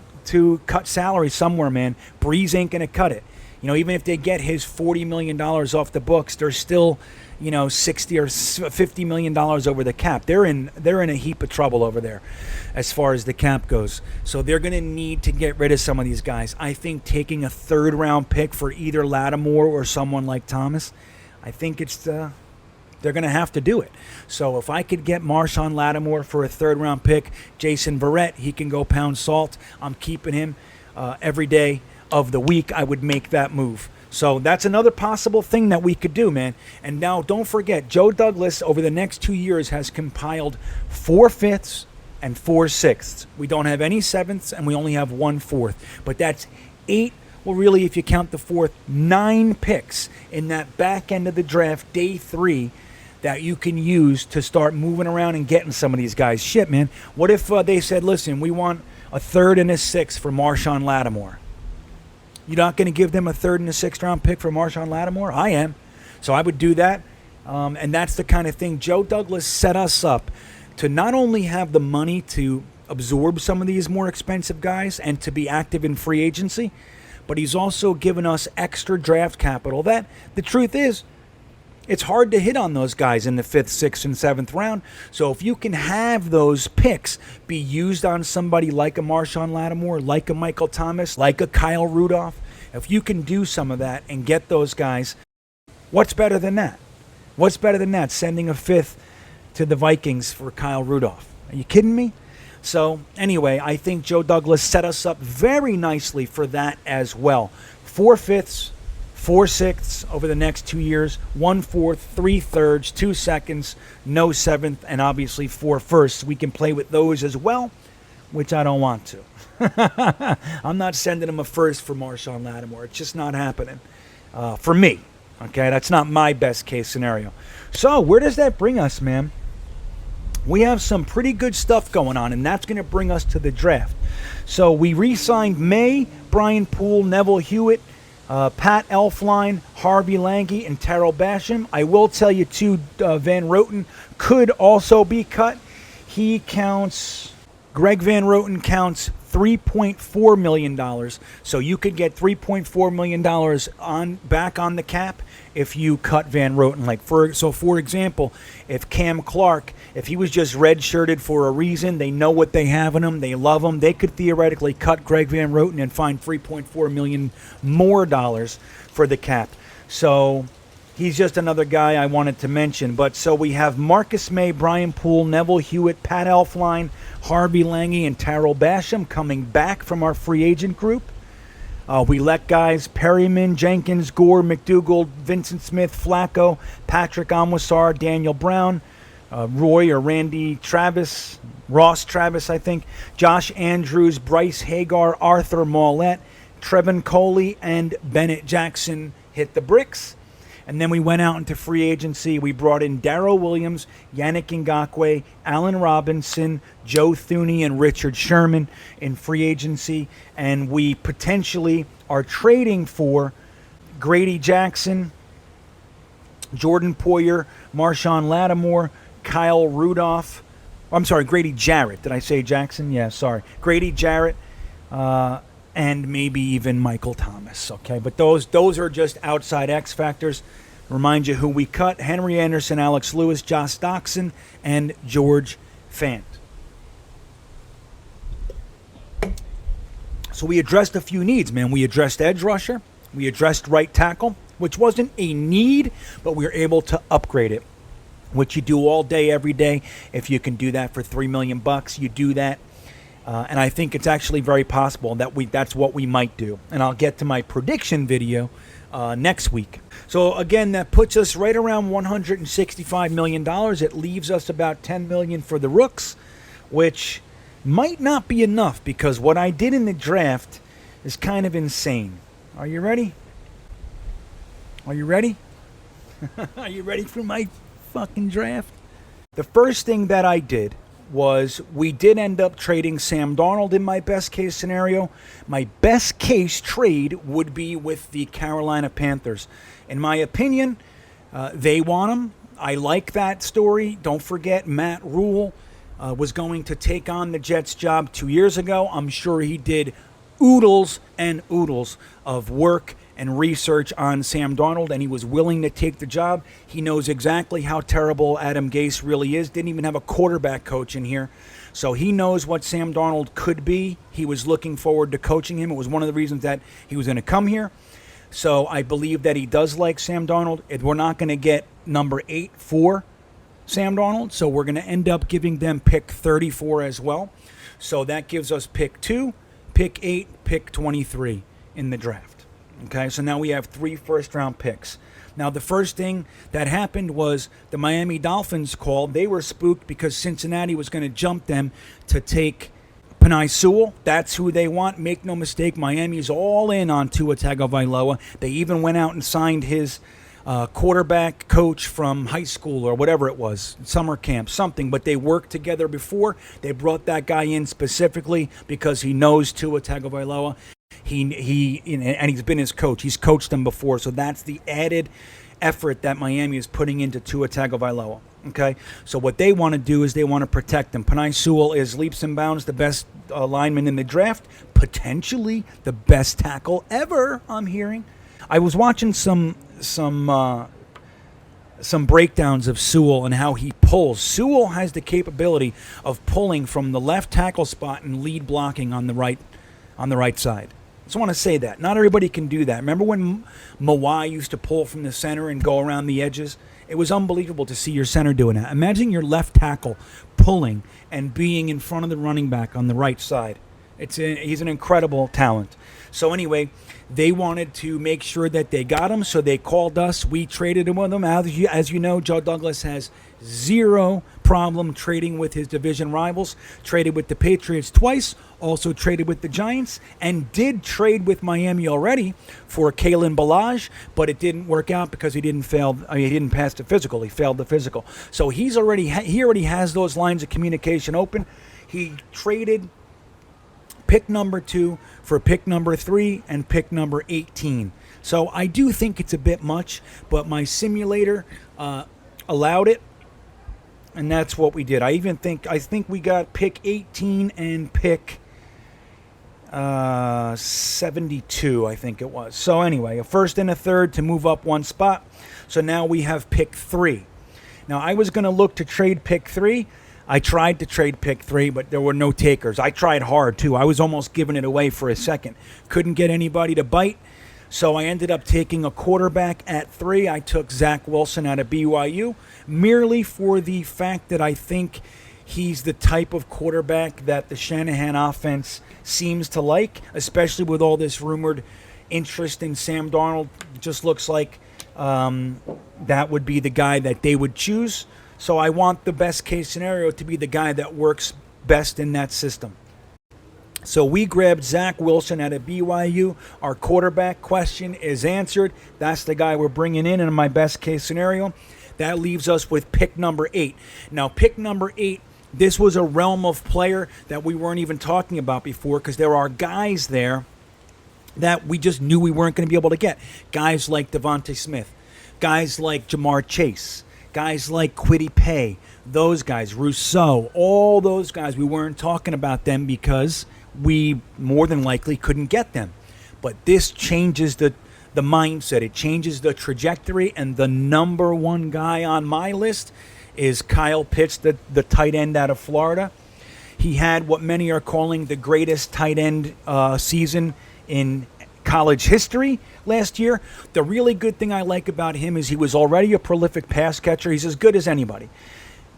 salary somewhere, man. Breeze ain't going to cut it. Even if they get his $40 million off the books, they're still, $60 or $50 million over the cap. They're in a heap of trouble over there as far as the cap goes. So they're going to need to get rid of some of these guys. I think taking a 3rd round pick for either Lattimore or someone like Thomas, I think they're going to have to do it. So if I could get Marshawn Lattimore for a 3rd round pick, Jason Verrett, he can go pound salt. I'm keeping him every day of the week. I would make that move. So that's another possible thing that we could do, man. And now don't forget, Joe Douglas over the next 2 years has compiled 4 5ths and 4 6ths. We don't have any 7ths, and we only have 1 4th. But that's 8, well, really, if you count the 4th, 9 picks in that back end of the draft, day 3, that you can use to start moving around and getting some of these guys. Shit, man. What if they said, listen, we want a 3rd and a 6th for Marshawn Lattimore? You're not going to give them a 3rd and a 6th round pick for Marshawn Lattimore? I am. So I would do that. And that's the kind of thing. Joe Douglas set us up to not only have the money to absorb some of these more expensive guys and to be active in free agency, but he's also given us extra draft capital that, the truth is, it's hard to hit on those guys in the 5th, 6th, and 7th round. So if you can have those picks be used on somebody like a Marshawn Lattimore, like a Michael Thomas, like a Kyle Rudolph, if you can do some of that and get those guys, What's better than that? What's better than that? Sending a fifth to the Vikings for Kyle Rudolph. Are you kidding me? So anyway, I think Joe Douglas set us up very nicely for that as well. 4 fifths, 4 sixths over the next 2 years, 1 fourth, 3 thirds, 2 seconds, no seventh, and obviously 4 firsts. We can play with those as well, which I don't want to. I'm not sending him a first for Marshawn Lattimore. It's just not happening for me. Okay, that's not my best case scenario. So where does that bring us, man? We have some pretty good stuff going on, and that's going to bring us to the draft. So we re-signed May, Brian Poole, Neville Hewitt, Pat Elflein, Harvey Lange, and Terrell Basham. I will tell you, too, Van Roten could also be cut. Greg Van Roten counts $3.4 million. So you could get $3.4 million back on the cap if you cut Van Roten. For example, if Cam Clark, if he was just redshirted for a reason, they know what they have in him, they love him, they could theoretically cut Greg Van Roten and find $3.4 million more dollars for the cap. So he's just another guy I wanted to mention. But so we have Marcus May, Brian Poole, Neville Hewitt, Pat Elflein, Harvey Lange, and Terrell Basham coming back from our free agent group. We let guys Perryman, Jenkins, Gore, McDougald, Vincent Smith, Flacco, Patrick Onwuzar, Daniel Brown, Roy or Randy Travis, Ross Travis, I think, Josh Andrews, Bryce Hagar, Arthur Mollett, Trevin Coley, and Bennett Jackson hit the bricks. And then we went out into free agency. We brought in Darrell Williams, Yannick Ngakoue, Allen Robinson, Joe Thuney, and Richard Sherman in free agency. And we potentially are trading for Grady Jackson, Jordan Poyer, Marshawn Lattimore, Kyle Rudolph. I'm sorry, Grady Jarrett. Did I say Jackson? Yeah, sorry. Grady Jarrett. And maybe even Michael Thomas, okay? But those are just outside X factors. Remind you who we cut: Henry Anderson, Alex Lewis, Josh Doxson, and George Fant. So we addressed a few needs, man. We addressed edge rusher. We addressed right tackle, which wasn't a need, but we were able to upgrade it, which you do all day, every day. If you can do that for $3 million, you do that. And I think it's actually very possible that that's what we might do. And I'll get to my prediction video next week. So again, that puts us right around $165 million. It leaves us about $10 million for the rooks, which might not be enough because what I did in the draft is kind of insane. Are you ready? Are you ready? Are you ready for my fucking draft? The first thing that I did was we did end up trading Sam Darnold in my best case scenario. My best case trade would be with the Carolina Panthers. In my opinion, they want him. I like that story. Don't forget, Matt Rule was going to take on the Jets job 2 years ago. I'm sure he did oodles and oodles of work and research on Sam Darnold, and he was willing to take the job. He knows exactly how terrible Adam Gase really is. Didn't even have a quarterback coach in here. So he knows what Sam Darnold could be. He was looking forward to coaching him. It was one of the reasons that he was going to come here. So I believe that he does like Sam Darnold. We're not going to get number 8 for Sam Darnold, so we're going to end up giving them pick 34 as well. So that gives us pick 2, pick 8, pick 23 in the draft. Okay, so now we have 3 first-round picks. Now, the first thing that happened was the Miami Dolphins called. They were spooked because Cincinnati was going to jump them to take Penei Sewell. That's who they want. Make no mistake, Miami's all in on Tua Tagovailoa. They even went out and signed his quarterback coach from high school or whatever it was, summer camp, something. But they worked together before. They brought that guy in specifically because he knows Tua Tagovailoa. And he's been his coach. He's coached them before, so that's the added effort that Miami is putting into Tua Tagovailoa. Okay, so what they want to do is they want to protect him. Penei Sewell is leaps and bounds the best lineman in the draft, potentially the best tackle ever. I'm hearing. I was watching some breakdowns of Sewell and how he pulls. Sewell has the capability of pulling from the left tackle spot and lead blocking on the right side. Just want to say that. Not everybody can do that. Remember when Mawai used to pull from the center and go around the edges? It was unbelievable to see your center doing that. Imagine your left tackle pulling and being in front of the running back on the right side. He's an incredible talent. So anyway, they wanted to make sure that they got him, so they called us. We traded him with them. As you know, Joe Douglas has zero problem trading with his division rivals. Traded with the Patriots twice, also traded with the Giants, and did trade with Miami already for Kalen Ballage, but it didn't work out because he didn't pass the physical. He failed the physical. So he already has those lines of communication open. He traded pick number 2 for pick number 3 and pick number 18. So I do think it's a bit much, but my simulator allowed it, and that's what we did. I think we got pick 18 and pick 72, I think it was. So anyway, a first and a third to move up one spot. So now we have pick 3. Now I was going to look to trade pick 3. I tried to trade pick 3, but there were no takers. I tried hard, too. I was almost giving it away for a second. Couldn't get anybody to bite, so I ended up taking a quarterback at 3. I took Zach Wilson out of BYU, merely for the fact that I think he's the type of quarterback that the Shanahan offense seems to like, especially with all this rumored interest in Sam Darnold. It just looks like that would be the guy that they would choose. So I want the best case scenario to be the guy that works best in that system. So we grabbed Zach Wilson out of BYU. Our quarterback question is answered. That's the guy we're bringing in my best case scenario. That leaves us with pick number 8. Now, pick number 8, this was a realm of player that we weren't even talking about before, because there are guys there that we just knew we weren't going to be able to get. Guys like Devontae Smith, guys like Jamar Chase, guys like Kwity Paye, those guys, Rousseau, all those guys, we weren't talking about them because we more than likely couldn't get them. But this changes the mindset. It changes the trajectory, and the number one guy on my list is Kyle Pitts, the tight end out of Florida. He had what many are calling the greatest tight end season in college history last year. The really good thing I like about him is he was already a prolific pass catcher. He's as good as anybody.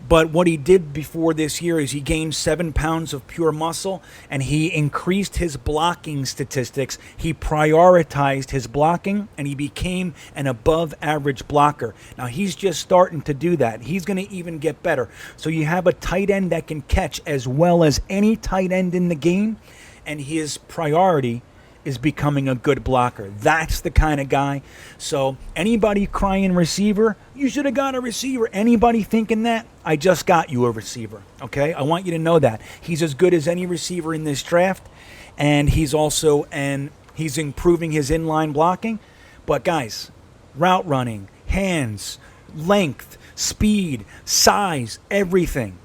But what he did before this year is he gained 7 pounds of pure muscle, and he increased his blocking statistics. He prioritized his blocking, and he became an above-average blocker. Now, he's just starting to do that. He's going to even get better. So you have a tight end that can catch as well as any tight end in the game, and his priority is becoming a good blocker. That's the kind of guy. So anybody crying receiver, you should have got a receiver. Anybody thinking that, I just got you a receiver, okay? I want you to know that. He's as good as any receiver in this draft, and he's improving his inline blocking. But guys, route running, hands, length, speed, size, everything,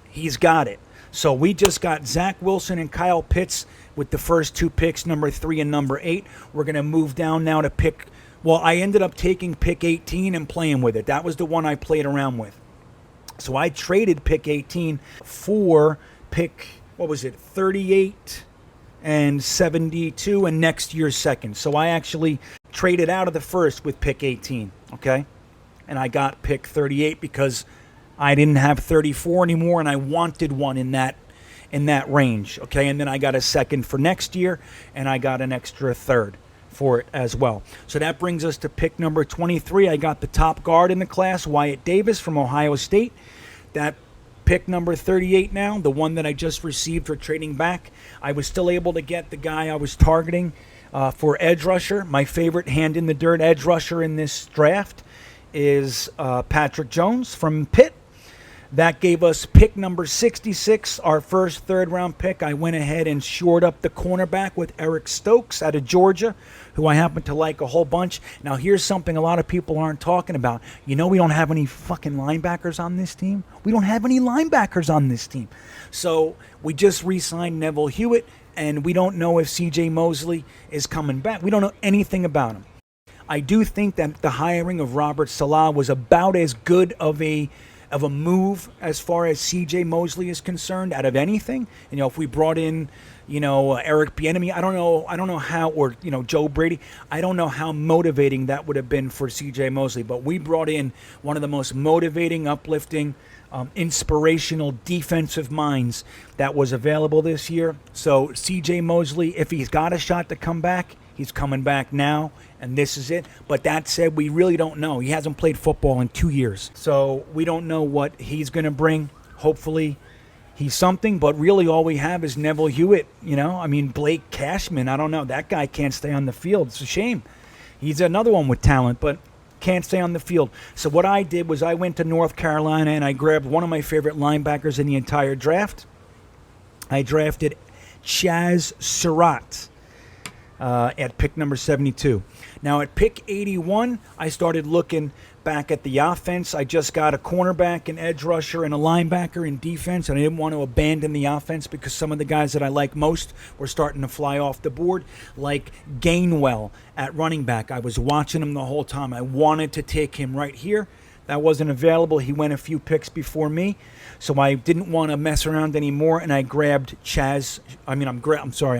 he's got it. So we just got Zach Wilson and Kyle Pitts with the first 2 picks, number 3 and number 8. We're going to move down now to pick, well, I ended up taking pick 18 and playing with it. That was the one I played around with. So I traded pick 18 for pick, 38 and 72 and next year's second. So I actually traded out of the first with pick 18, okay? And I got pick 38 because I didn't have 34 anymore, and I wanted one in that range, okay? And then I got a second for next year, and I got an extra third for it as well. So that brings us to pick number 23. I got the top guard in the class, Wyatt Davis from Ohio State. That pick number 38 now, the one that I just received for trading back, I was still able to get the guy I was targeting for edge rusher. My favorite hand-in-the-dirt edge rusher in this draft is Patrick Jones from Pitt. That gave us pick number 66, our first third-round pick. I went ahead and shored up the cornerback with Eric Stokes out of Georgia, who I happen to like a whole bunch. Now, here's something a lot of people aren't talking about. You know we don't have any fucking linebackers on this team? We don't have any linebackers on this team. So we just re-signed Neville Hewitt, and we don't know if C.J. Mosley is coming back. We don't know anything about him. I do think that the hiring of Robert Salah was about as good of a of a move as far as C.J. Mosley is concerned out of anything. If we brought in, Eric Bieniemy, I don't know how, or Joe Brady, I don't know how motivating that would have been for C.J. Mosley. But we brought in one of the most motivating, uplifting, inspirational defensive minds that was available this year. So C.J. Mosley, if he's got a shot to come back, he's coming back now, and this is it. But that said, we really don't know. He hasn't played football in 2 years, so we don't know what he's going to bring. Hopefully he's something, but really all we have is Neville Hewitt. Blake Cashman, I don't know. That guy can't stay on the field. It's a shame. He's another one with talent, but can't stay on the field. So what I did was I went to North Carolina and I grabbed one of my favorite linebackers in the entire draft. I drafted Chaz Surratt at pick number 72. Now at pick 81, I started looking back at the offense. I just got a cornerback, an edge rusher, and a linebacker in defense, and I didn't want to abandon the offense because some of the guys that I like most were starting to fly off the board, like Gainwell at running back. I was watching him the whole time. I wanted to take him right here. That wasn't available. He went a few picks before me, so I didn't want to mess around anymore, and I grabbed I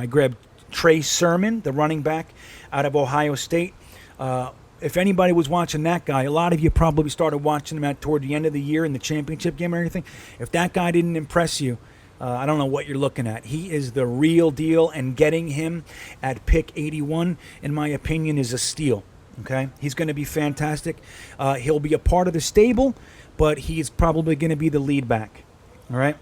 grabbed Trey Sermon, the running back out of Ohio State. If anybody was watching that guy, a lot of you probably started watching him toward the end of the year in the championship game or anything. If that guy didn't impress you, I don't know what you're looking at. He is the real deal, and getting him at pick 81, in my opinion, is a steal. Okay, he's going to be fantastic. He'll be a part of the stable, but he's probably going to be the lead back. All right.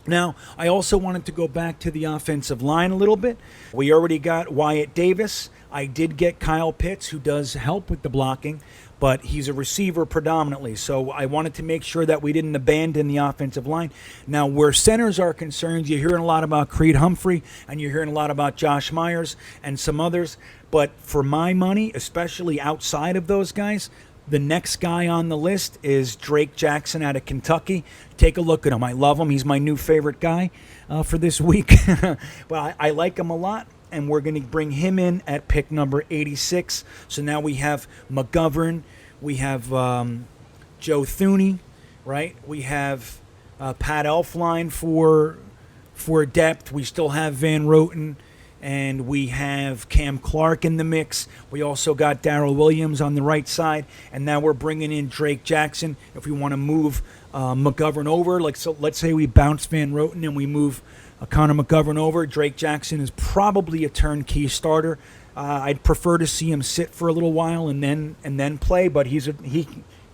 Now, I also wanted to go back to the offensive line a little bit. We already got Wyatt Davis. I did get Kyle Pitts, who does help with the blocking, but he's a receiver predominantly. So I wanted to make sure that we didn't abandon the offensive line. Now, where centers are concerned, you're hearing a lot about Creed Humphrey, and you're hearing a lot about Josh Myers and some others. But for my money, especially outside of those guys, the next guy on the list is Drake Jackson out of Kentucky. Take a look at him. I love him. He's my new favorite guy for this week. Well, I like him a lot, and we're going to bring him in at pick number 86. So now we have McGovern. We have Joe Thuney, right? We have Pat Elflein for depth. We still have Van Roten. And we have Cam Clark in the mix. We also got Darrell Williams on the right side. And now we're bringing in Drake Jackson. If we want to move McGovern over, let's say we bounce Van Roten and we move Connor McGovern over. Drake Jackson is probably a turnkey starter. I'd prefer to see him sit for a little while and then play, but he's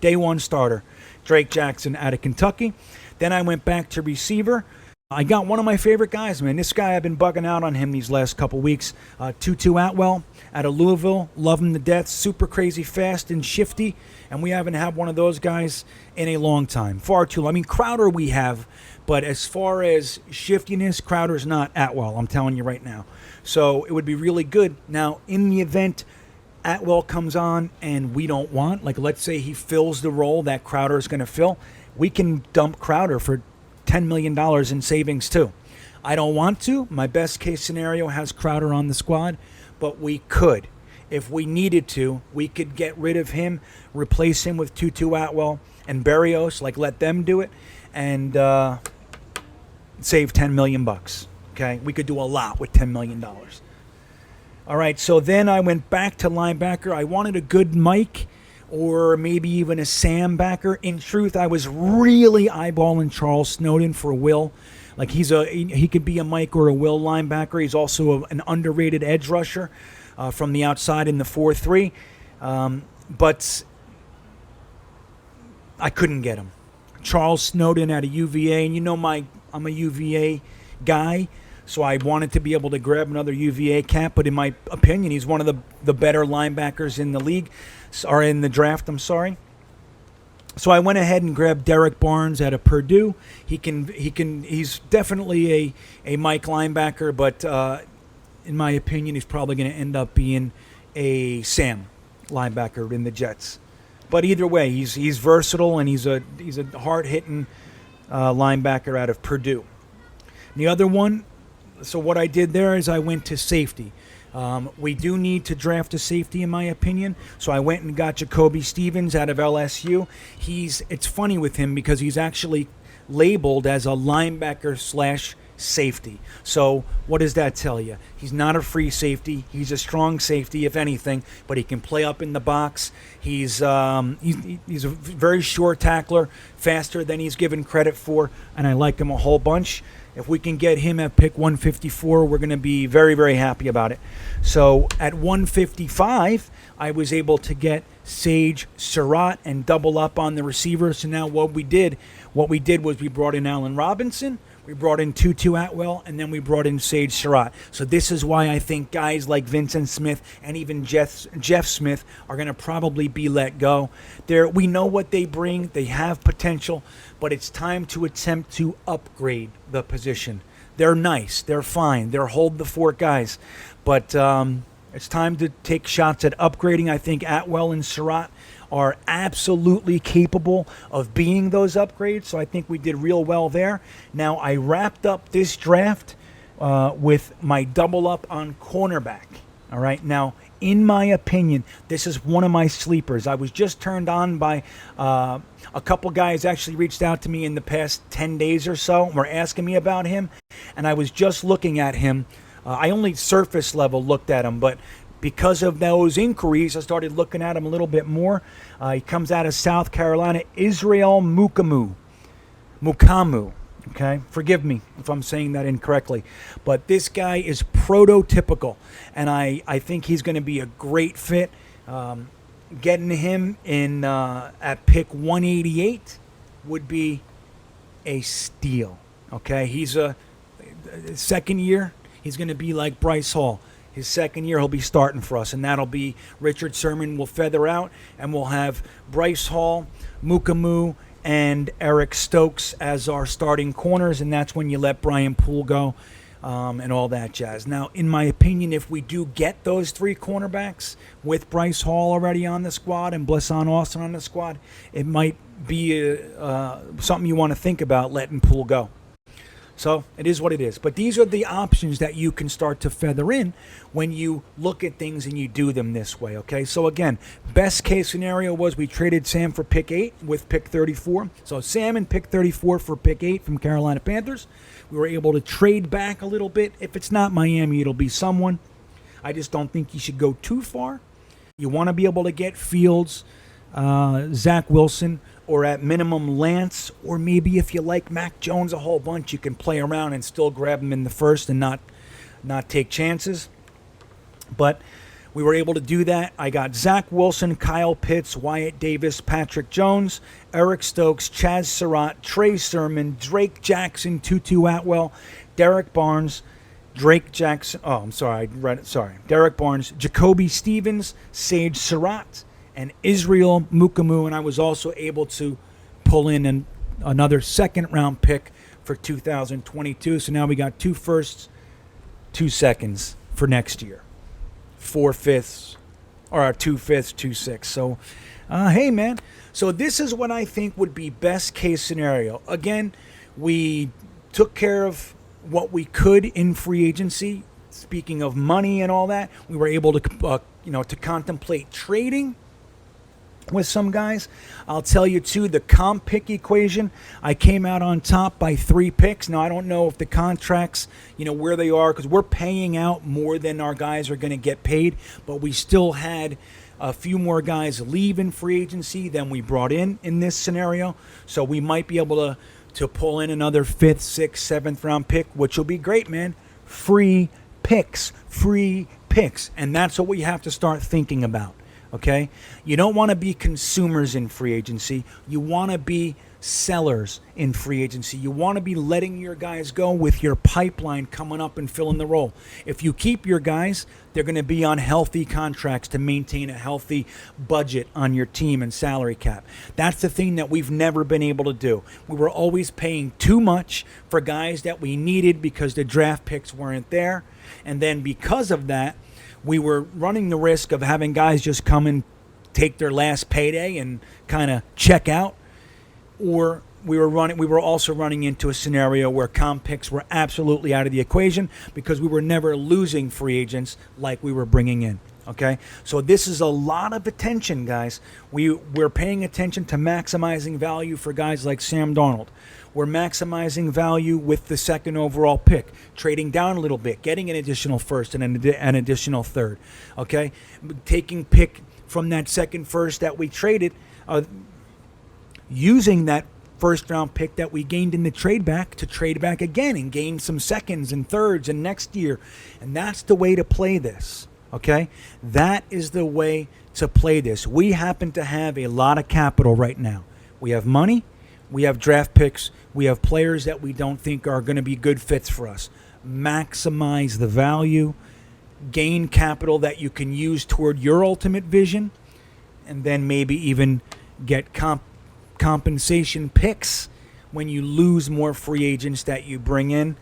day one starter. Drake Jackson out of Kentucky. Then I went back to receiver. I got one of my favorite guys, man. This guy, I've been bugging out on him these last couple weeks. Tutu Atwell out of Louisville. Love him to death. Super crazy fast and shifty. And we haven't had one of those guys in a long time. Far too long. I mean, Crowder we have. But as far as shiftiness, Crowder's not Atwell. I'm telling you right now. So it would be really good. Now, in the event Atwell comes on and we don't want, like let's say he fills the role that Crowder is going to fill, we can dump Crowder for $10 million in savings too. I don't want to. My best case scenario has Crowder on the squad, but we could. If we needed to, we could get rid of him, replace him with Tutu Atwell and Berrios, let them do it, and save $10 million. Okay? We could do a lot with $10 million. All right, so then I went back to linebacker. I wanted a good Mike or maybe even a Sam backer. In truth, I was really eyeballing Charles Snowden for Will. He could be a Mike or a Will linebacker. He's also an underrated edge rusher from the outside in the 4-3. But I couldn't get him. Charles Snowden out of UVA, and I'm a UVA guy, so I wanted to be able to grab another UVA cap, but in my opinion, he's one of the better linebackers in the league, or in the draft, I'm sorry. So I went ahead and grabbed Derek Barnes out of Purdue. He's definitely a Mike linebacker, but in my opinion, he's probably going to end up being a Sam linebacker in the Jets. But either way, he's versatile, and he's a hard-hitting linebacker out of Purdue. The other one, so what I did there is I went to safety. We do need to draft a safety, in my opinion. So I went and got Jacoby Stevens out of LSU. It's funny with him because he's actually labeled as a linebacker slash safety. So what does that tell you? He's not a free safety. He's a strong safety, if anything, but he can play up in the box. He's a very short tackler, faster than he's given credit for, and I like him a whole bunch. If we can get him at pick 154, we're going to be very, very happy about it. So at 155, I was able to get Sage Surratt and double up on the receiver. So now what we did was we brought in Allen Robinson, we brought in Tutu Atwell, and then we brought in Sage Surratt. So this is why I think guys like Vincent Smith and even Jeff Smith are going to probably be let go. We know what they bring. They have potential, but it's time to attempt to upgrade the position. They're nice. They're fine. They're hold the fort guys. But it's time to take shots at upgrading. I think Atwell and Surratt are absolutely capable of being those upgrades, so I think we did real well there. Now, I wrapped up this draft with my double up on cornerback. All right, now, in my opinion, this is one of my sleepers. I was just turned on by a couple guys actually reached out to me in the past 10 days or so and were asking me about him, and I was just looking at him. I only surface level looked at him, but because of those inquiries, I started looking at him a little bit more. He comes out of South Carolina, Israel Mukamu. Okay, forgive me if I'm saying that incorrectly. But this guy is prototypical, and I think he's going to be a great fit. Getting him in at pick 188 would be a steal. Okay, he's a second year. He's going to be like Bryce Hall. His second year, he'll be starting for us, and that'll be Richard Sherman will feather out, and we'll have Bryce Hall, Mukamu, and Eric Stokes as our starting corners, and that's when you let Brian Poole go and all that jazz. Now, in my opinion, if we do get those three cornerbacks with Bryce Hall already on the squad and Blesson Austin on the squad, it might be something you want to think about letting Poole go. So it is what it is. But these are the options that you can start to feather in when you look at things and you do them this way, okay? So again, best case scenario was we traded Sam for pick 8 with pick 34. So Sam and pick 34 for pick 8 from Carolina Panthers. We were able to trade back a little bit. If it's not Miami, it'll be someone. I just don't think you should go too far. You want to be able to get Fields, Zach Wilson, or at minimum Lance, or maybe if you like Mac Jones a whole bunch, you can play around and still grab him in the first and not take chances. But we were able to do that. I got Zach Wilson, Kyle Pitts, Wyatt Davis, Patrick Jones, Eric Stokes, Chaz Surratt, Trey Sermon, Drake Jackson, Tutu Atwell, Derek Barnes, Derek Barnes, Jacoby Stevens, Sage Surratt, and Israel Mukamu, and I was also able to pull in another second-round pick for 2022. So now we got 2 firsts, 2 seconds for next year. 4 fifths, or 2 fifths, 2 sixths. So, hey, man. So this is what I think would be best-case scenario. Again, we took care of what we could in free agency. Speaking of money and all that, we were able to, to contemplate trading with some guys. I'll tell you too, the comp pick equation, I came out on top by 3 picks. Now I don't know if the contracts, where they are, because we're paying out more than our guys are going to get paid, but we still had a few more guys leave in free agency than we brought in this scenario. So we might be able to pull in another 5th, 6th, 7th round pick, which will be great, man. Free picks. And that's what we have to start thinking about. Okay? You don't want to be consumers in free agency. You want to be sellers in free agency. You want to be letting your guys go with your pipeline coming up and filling the role. If you keep your guys, they're going to be on healthy contracts to maintain a healthy budget on your team and salary cap. That's the thing that we've never been able to do. We were always paying too much for guys that we needed because the draft picks weren't there. And then because of that, we were running the risk of having guys just come and take their last payday and kind of check out, or we were also running into a scenario where comp picks were absolutely out of the equation because we were never losing free agents like we were bringing in. Okay, so this is a lot of attention, guys. We're paying attention to maximizing value for guys like Sam Darnold. We're maximizing value with the second overall pick, trading down a little bit, getting an additional first and an additional third. Okay, taking pick from that second first that we traded, using that first round pick that we gained in the trade back to trade back again and gain some seconds and thirds and next year. And that's the way to play this. Okay, that is the way to play this. We happen to have a lot of capital right now. We have money, we have draft picks, we have players that we don't think are going to be good fits for us. Maximize the value, gain capital that you can use toward your ultimate vision, and then maybe even get compensation picks when you lose more free agents that you bring in.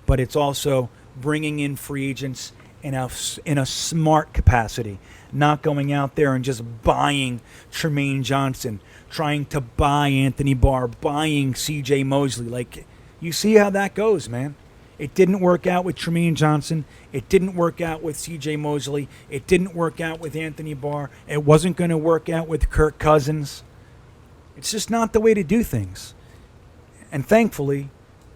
But it's also bringing in free agents in a smart capacity, not going out there and just buying Tremaine Johnson, trying to buy Anthony Barr, buying C.J. Mosley. Like, you see how that goes, man. It didn't work out with Tremaine Johnson. It didn't work out with C.J. Mosley. It didn't work out with Anthony Barr. It wasn't going to work out with Kirk Cousins. It's just not the way to do things. And thankfully,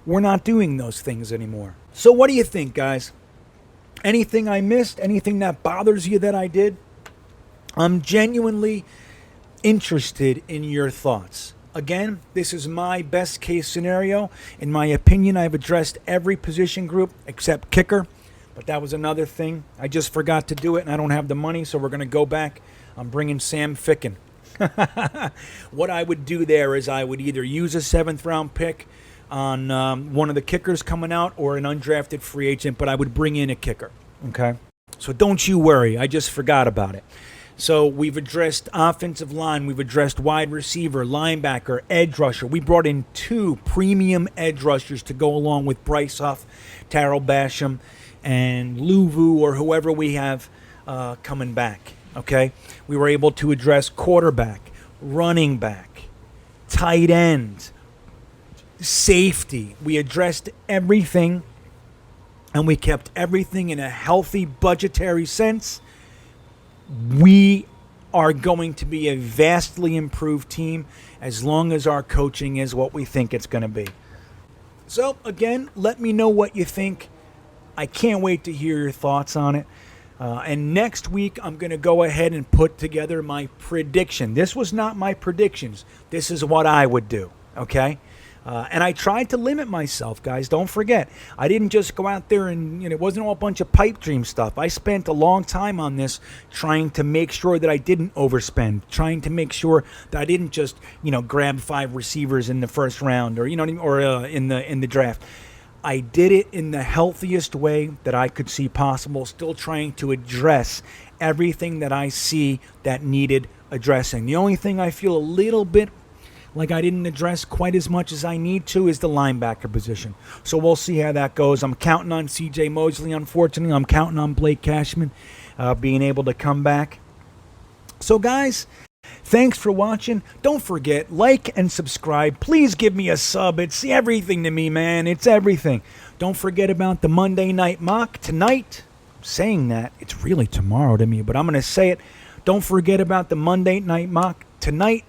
we're not doing those things anymore. So what do you think, guys? Anything I missed? Anything that bothers you that I did? I'm genuinely interested in your thoughts. Again, this is my best case scenario. In my opinion, I've addressed every position group except kicker. But that was another thing. I just forgot to do it, and I don't have the money, so we're going to go back. I'm bringing Sam Ficken. What I would do there is I would either use a 7th-round pick on one of the kickers coming out or an undrafted free agent, but I would bring in a kicker, okay? So don't you worry. I just forgot about it. So we've addressed offensive line. We've addressed wide receiver, linebacker, edge rusher. We brought in 2 premium edge rushers to go along with Bryce Huff, Terrell Basham, and Luvu or whoever we have coming back, okay? We were able to address quarterback, running back, tight end, safety. We addressed everything, and we kept everything in a healthy budgetary sense. We are going to be a vastly improved team as long as our coaching is what we think it's going to be. So, again, let me know what you think. I can't wait to hear your thoughts on it. And next week, I'm going to go ahead and put together my prediction. This was not my predictions. This is what I would do, okay? And I tried to limit myself, guys. Don't forget, I didn't just go out there and, it wasn't all a bunch of pipe dream stuff. I spent a long time on this trying to make sure that I didn't overspend, trying to make sure that I didn't just, grab 5 receivers in the first round or, in the draft. I did it in the healthiest way that I could see possible, still trying to address everything that I see that needed addressing. The only thing I feel a little bit like I didn't address quite as much as I need to is the linebacker position. So we'll see how that goes. I'm counting on C.J. Mosley, unfortunately. I'm counting on Blake Cashman being able to come back. So, guys, thanks for watching. Don't forget, like and subscribe. Please give me a sub. It's everything to me, man. It's everything. Don't forget about the Monday Night Mock tonight. I'm saying that. It's really tomorrow to me, but I'm going to say it. Don't forget about the Monday Night Mock tonight.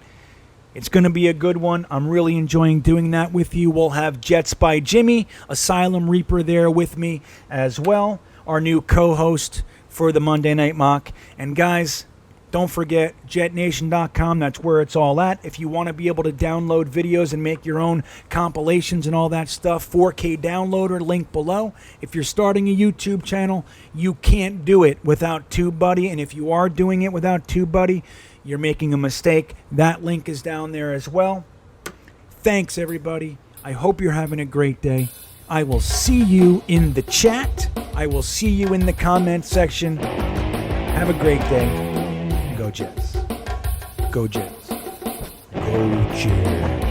It's going to be a good one. I'm really enjoying doing that with you. We'll have Jets by Jimmy, Asylum Reaper there with me as well, our new co-host for the Monday Night Mock. And guys, don't forget, Jetnation.com. That's where it's all at. If you want to be able to download videos and make your own compilations and all that stuff, 4K downloader, link below. If you're starting a YouTube channel, you can't do it without TubeBuddy. And if you are doing it without TubeBuddy, you're making a mistake. That link is down there as well. Thanks, everybody. I hope you're having a great day. I will see you in the chat. I will see you in the comment section. Have a great day. Go Jets. Go Jets. Go Jets.